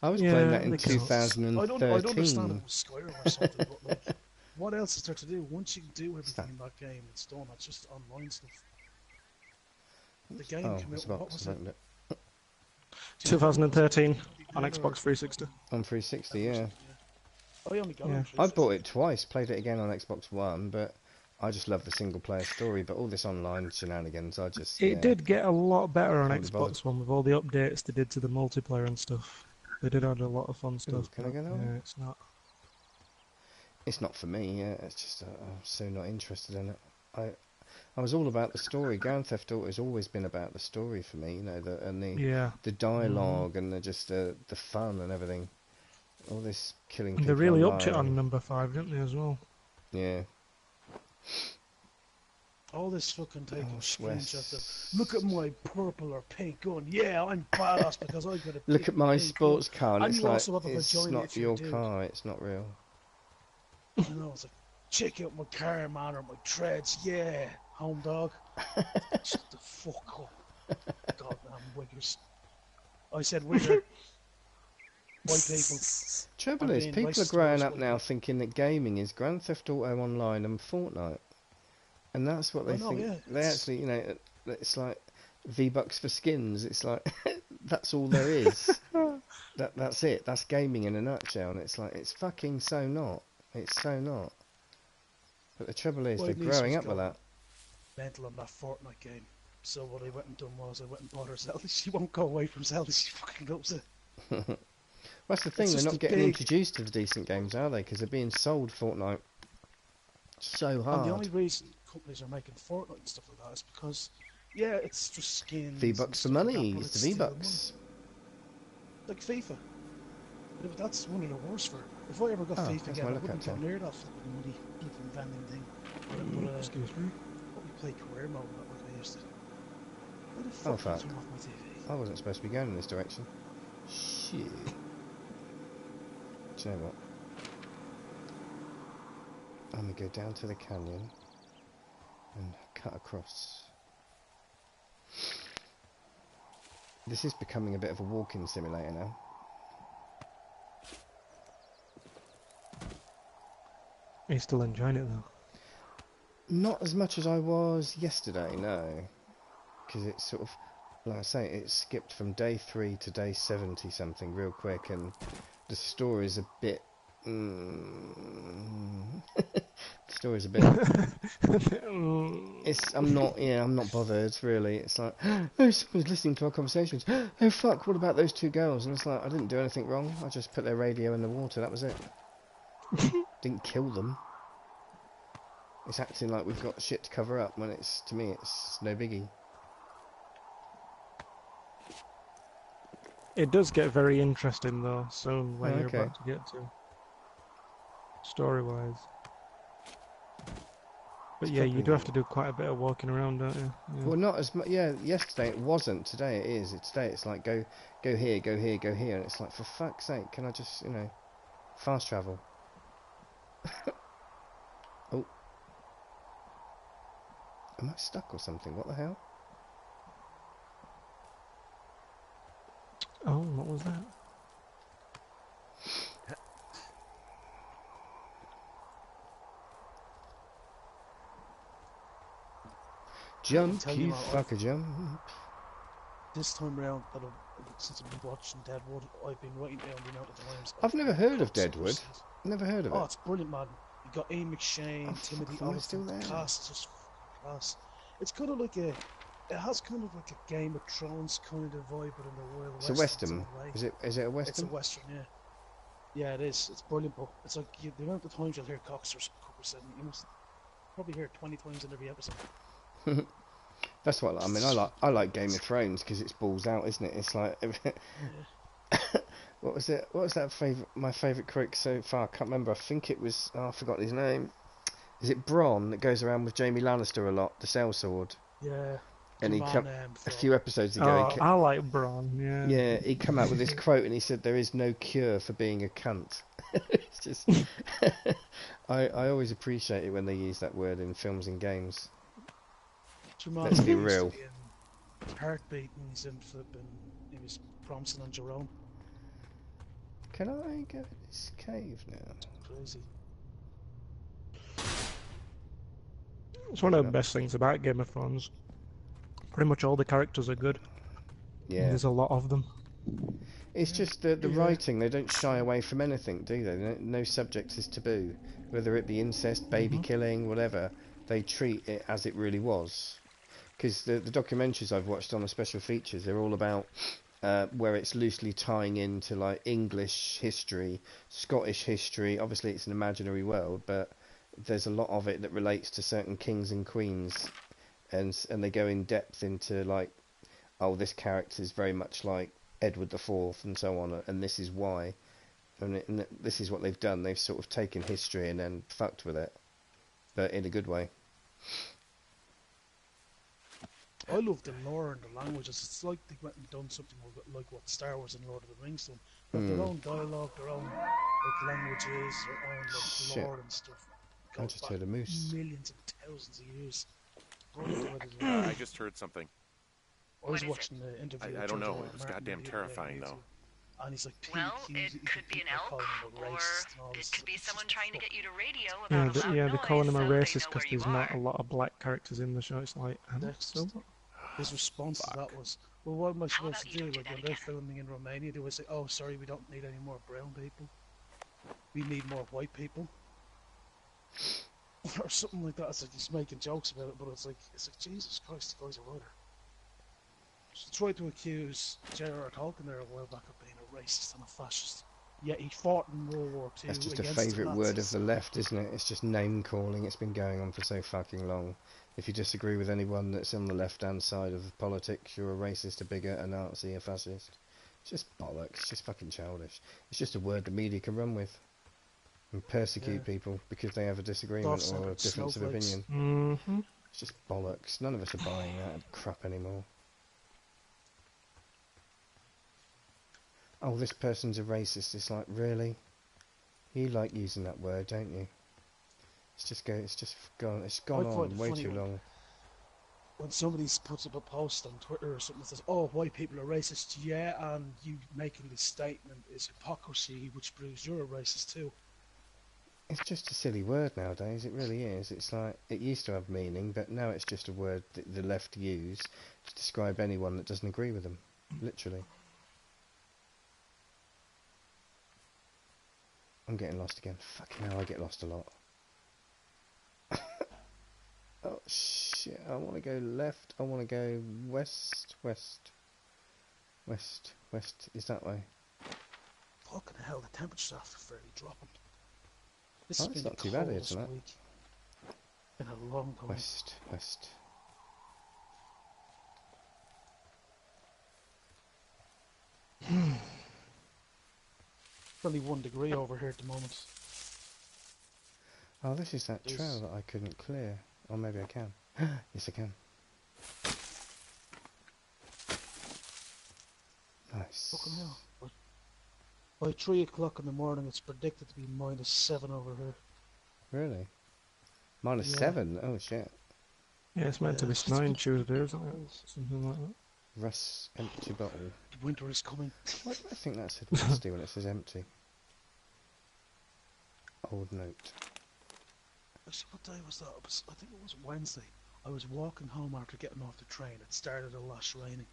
I was Yeah, playing that in they can. 2013. I don't understand if it was Skyrim or something, but like, what else is there to do? Once you do everything in that game, it's done. It's just online stuff. The game Oh, came it's out, about what was to it? open it. 2013 on Xbox 360. On 360, yeah. I only got it Yeah. on I 360. bought it twice, played it again on Xbox One, but I just love the single player story, but all this online shenanigans, I just... It did get a lot better on Can't be bothered. Xbox One with all the updates they did to the multiplayer and stuff. They did add a lot of fun Ooh, stuff. can I but, go that yeah, way? it's not. It's not for me, yeah, it's just, I'm so not interested in it. I was all about the story. Grand Theft Auto has always been about the story for me, you know, Yeah. the dialogue and the fun and everything. All this killing And people they really online. upped it on number 5, didn't they, as well? Yeah. All this fucking taking Oh, screenshots Wes. of, look at my purple or pink gun. Yeah, I'm badass because I got a Look at my pink sports car, and And it's you like, also have a it's vagina not if you're a your dude. car, it's not real. gun. You know, it's like, check out my car, man, or my treads. Yeah, home dog. Shut the fuck up. Goddamn wiggers. I said wigger. White people. Trouble I'm is, being people are racist growing towards up white now people. thinking that gaming is Grand Theft Auto Online and Fortnite. And that's what they I know, think. yeah, They it's- actually, you know, it's like V-Bucks for skins. It's like, that's all there is. That's it. That's gaming in a nutshell. And it's like, it's fucking so not. It's so not. But the trouble is, White they're Lisa growing was up with going that. mental on that Fortnite game. So what I went and done was I went and bought her Zelda. She won't go away from Zelda. She fucking loves it. That's the thing, It's they're just not a getting big- introduced to the decent games, are they? Because they're being sold Fortnite so And the hard. only reason companies are making Fortnite and stuff like that is because, yeah, it's just skins. and V-Bucks for stuff like that, money, but it's the still V-Bucks. like FIFA. That's one of the worst for it. If I ever got Oh, FIFA that's again, my I lookout wouldn't go tab. near that fucking muddy flipping vending thing. Excuse me. Probably play career mode like I used to. Why the Oh, fuck did fuck. you turn off my TV? I wasn't supposed to be going in this direction. Shit. Do you know what? I'm going to go down to the canyon and cut across. This is becoming a bit of a walking simulator now. Are you still enjoying it though? Not as much as I was yesterday, no. Because it's sort of, like I say, it skipped from day 3 to day 70 something real quick, and the story's a bit... the story's a bit... I'm not bothered, really. It's like, oh, someone's listening to our conversations. Oh, fuck, what about those 2 girls? And it's like, I didn't do anything wrong. I just put their radio in the water, that was it. Didn't kill them. It's acting like we've got shit to cover up when it's, to me, it's no biggie. It does get very interesting though, soon where Oh, you're okay. about to get to. Story-wise. But It's yeah, you do have to probably- do quite a bit of walking around, don't you? Yeah. Well, not as much. Yeah, yesterday it wasn't. Today it is. Today it's like go here, go here, go here, and it's like, for fuck's sake, can I just, fast travel? Oh, am I stuck or something? What the hell? Oh, what was that? Jump, tell you you what, fucker, jump. This time round, since I've been watching Deadwood, I've been writing down the amount of times. I've never heard of cocksuckers Deadwood. said- Never heard of Oh, it. it's brilliant, man. You got Ian McShane, Oh, Timothy fuck, am I still Oliphant, there? the cast is just fucking class. It's kind of like it has kind of like a Game of Thrones kind of vibe, but in the Royal It's a West. in its western. own way. Is it a It's a western? western, yeah. Yeah, it is. It's brilliant, but it's like the amount of times you'll hear cocksuckers saying, you must probably hear it 20 times in every episode. That's what I mean. I like Game of Thrones because it's balls out, isn't it? It's like, what was it? What was that my favourite quote so far? I can't remember. I think it was. Oh, I forgot his name. Is it Bronn that goes around with Jaime Lannister a lot? The sellsword. Yeah. And he Come come on, a few episodes ago. Oh, I like Bronn, yeah. Yeah, he come out with this quote and he said, "There is no cure for being a cunt." It's just, I always appreciate it when they use that word in films and games. Let's be real. Heartbeat, and he's in flipping. He was Bronson and Jerome. Can I go in this cave now? Crazy. It's one of the best things about Game of Thrones. Pretty much all the characters are good. Yeah. There's a lot of them. It's just the writing, they don't shy away from anything, do they? No subject is taboo. Whether it be incest, baby killing, whatever, they treat it as it really was. Because the documentaries I've watched on the special features, they're all about where it's loosely tying into like English history, Scottish history. Obviously it's an imaginary world, but there's a lot of it that relates to certain kings and queens. And they go in depth into like, oh, this character is very much like Edward IV and so on, and this is why, and this is what they've done. They've sort of taken history and then fucked with it, but in a good way. I love the lore and the languages. It's like they went and done something like what Star Wars and Lord of the Rings done. They have their own dialogue, their own like languages, their own like lore and stuff. I just heard a moose. Millions and thousands of years. Brilliant the way they do it. I just heard something. I was watching the interview. I with don't George know. R. R. It was Martin goddamn the other day on terrifying, though. YouTube. And he's like, Well, he's- it could be an people are elk, calling him a or racist and all it this could be stuff. someone trying to get you to radio Yeah, about a loud they're noise calling him a so they racist know because where you there's not are. a lot of black characters in the show. It's like, Next, so what? his response to that was, well, what am I How supposed about to you do? don't do Like, that when they're again? filming in Romania, they would say, oh, sorry, we don't need any more brown people. We need more white people. Or something like that. It's like he's making jokes about it, but it's like Jesus Christ, the guy's a writer. She tried to accuse J.R.R. Tolkien there a while back of being a racist and a fascist. Yet he fought in World War II. That's just a against the favourite word of Nazis. the left, isn't it? It's just name calling. It's been going on for so fucking long. If you disagree with anyone that's on the left-hand side of politics, you're a racist, a bigot, a Nazi, a fascist. It's just bollocks. It's just fucking childish. It's just a word the media can run with and persecute people because they have a disagreement or a difference of opinion. Mm-hmm. It's just bollocks. None of us are buying that crap anymore. Oh, this person's a racist. It's like, really? You like using that word, don't you? It's just gone. It's gone on way too long. When somebody puts up a post on Twitter or something that says, "Oh, white people are racist," yeah, and you making this statement is hypocrisy, which proves you're a racist too. It's just a silly word nowadays. It really is. It's like it used to have meaning, but now it's just a word that the left use to describe anyone that doesn't agree with them. Literally. I'm getting lost again. Fucking hell, I get lost a lot. Oh shit, I want to go left, I want to go west, west, west, west, is that way? Fucking hell, the temperature's after fairly dropping. This Oh, has it's been not the too bad here coldest tonight. week in a long time. West, west. It's only 1 degree over here at the moment. Oh, this is that trail that I couldn't clear. Or maybe I can. Yes, I can. Nice. Fucking hell. By 3 o'clock in the morning, it's predicted to be -7 over here. Really? -7? Oh shit. Yeah, it's meant to be snowing Tuesday, isn't it? Something like that. Russ, empty bottle. Winter is coming. Why do I think that said rusty when it says empty? Old note. Actually, what day was that? I think it was Wednesday. I was walking home after getting off the train. It started a lash raining.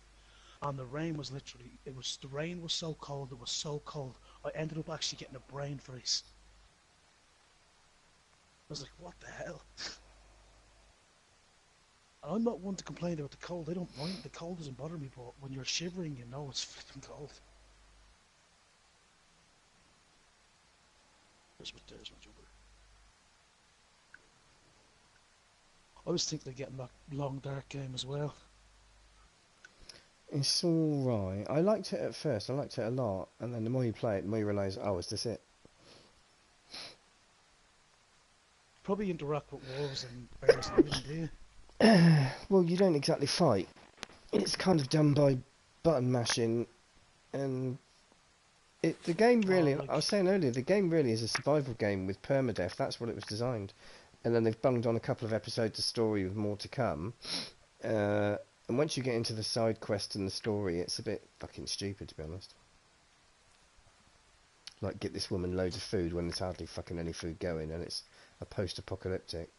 And the rain was literally, the rain was so cold, it was so cold, I ended up actually getting a brain freeze. I was like, what the hell? And I'm not one to complain about the cold, I don't mind, the cold doesn't bother me, but when you're shivering, you know it's flipping cold. There's my jumper. I was thinking of getting that long dark game as well. It's alright. I liked it at first, I liked it a lot, and then the more you play it, the more you realise, oh, is this it? Probably interact with wolves and bears and everything, do you? Well, you don't exactly fight. It's kind of done by button mashing, and the game really, I was saying earlier, the game really is a survival game with permadeath, that's what it was designed. And then they've bunged on a couple of episodes of story with more to come. And once you get into the side quest and the story, it's a bit fucking stupid, to be honest. Like, get this woman loads of food when there's hardly fucking any food going, and it's a post-apocalyptic.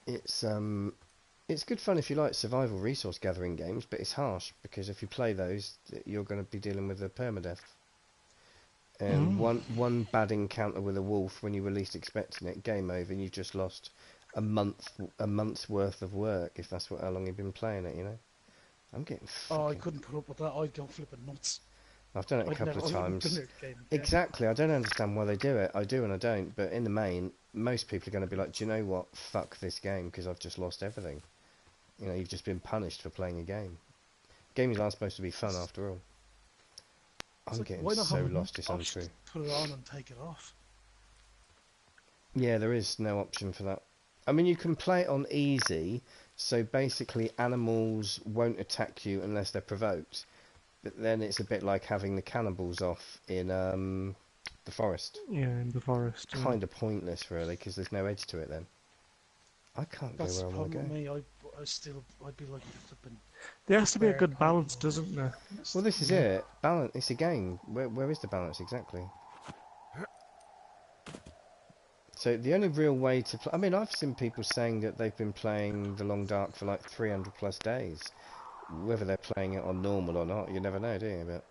It's good fun if you like survival resource gathering games, but it's harsh, because if you play those, you're going to be dealing with a permadeath. And one bad encounter with a wolf when you were least expecting it, game over, and you've just lost a month's worth of work, if that's how long you've been playing it, you know. I'm getting I couldn't put up with that. I'd go flipping nuts. I've done it a couple of times. Exactly, I don't understand why they do it. I do and I don't, but in the main, most people are going to be like, do you know what? Fuck this game, because I've just lost everything. You know, you've just been punished for playing a game. Games aren't supposed to be fun after all. I'm getting so lost, it's untrue. Put it on and take it off. Yeah, there is no option for that. I mean, you can play it on easy, so basically animals won't attack you unless they're provoked. But then it's a bit like having the cannibals off in the forest. Yeah, in the forest. Kind of pointless, really, because there's no edge to it then. I can't go where I want to go. Me. I'd be like flipping. There has to be a good balance, doesn't there? Well, this is it. Balance. It's a game. Where is the balance exactly? So the only real way to play... I mean, I've seen people saying that they've been playing The Long Dark for like 300 plus days. Whether they're playing it on normal or not, you never know, do you? But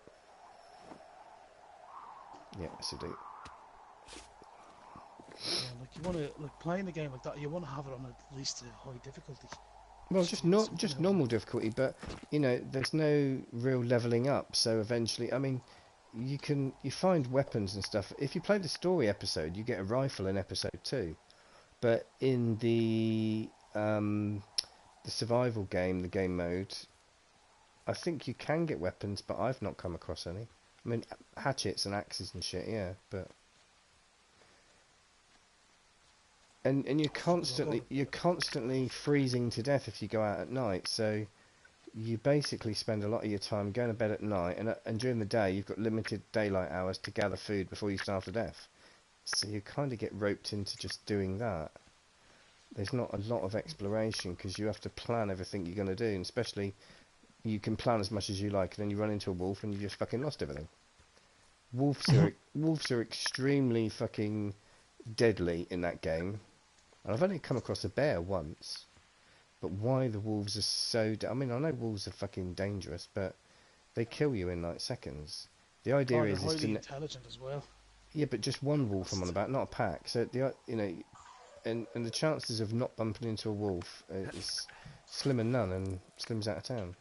yeah, yes, you do. Yeah, like you want to playing the game like that. You want to have it on at least a high difficulty. Well, just normal difficulty, but you know, there's no real leveling up. So eventually, I mean, you find weapons and stuff. If you play the story episode, you get a rifle in episode 2, but in the survival game, the game mode, I think you can get weapons, but I've not come across any. I mean, hatchets and axes and shit, yeah, but and you're constantly freezing to death if you go out at night. So you basically spend a lot of your time going to bed at night, and during the day you've got limited daylight hours to gather food before you starve to death. So you kind of get roped into just doing that. There's not a lot of exploration because you have to plan everything you're going to do, and especially you can plan as much as you like, and then you run into a wolf and you just fucking lost everything. Wolves are extremely fucking deadly in that game, and I've only come across a bear once. But why the wolves are so... I mean, I know wolves are fucking dangerous, but they kill you in like seconds. The idea they're is to... highly intelligent as well. Yeah, but just one wolf I'm on about, not a pack. So and the chances of not bumping into a wolf is slim and none, and Slim's out of town.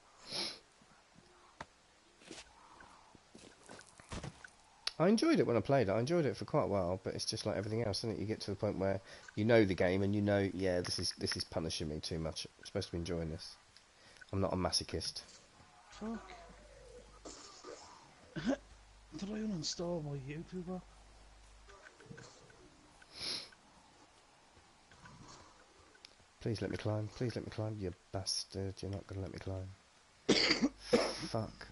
I enjoyed it when I played it. I enjoyed it for quite a while, but it's just like everything else, isn't it? You get to the point where you know the game and you know, yeah, this is punishing me too much. I'm supposed to be enjoying this. I'm not a masochist. Fuck. Did I uninstall my YouTuber? Please let me climb. Please let me climb, you bastard. You're not going to let me climb. Fuck.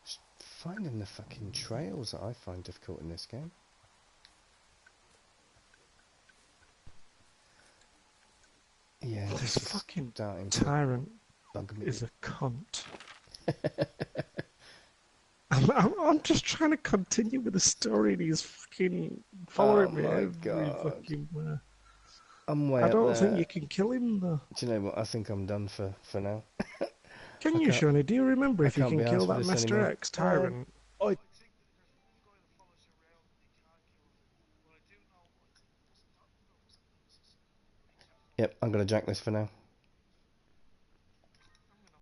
Just finding the fucking trails that I find difficult in this game. Yeah, This fucking starting to tyrant bug me. is a cunt. I'm just trying to continue with the story and he's fucking following me every fucking where. I'm way I up don't there. think you can kill him though. Do you know what? I think I'm done for now. Can you, Shawnee? Do you remember I if you can't can be kill arsed for that this Master anymore. X tyrant? I Yep, I'm going to jack this for now.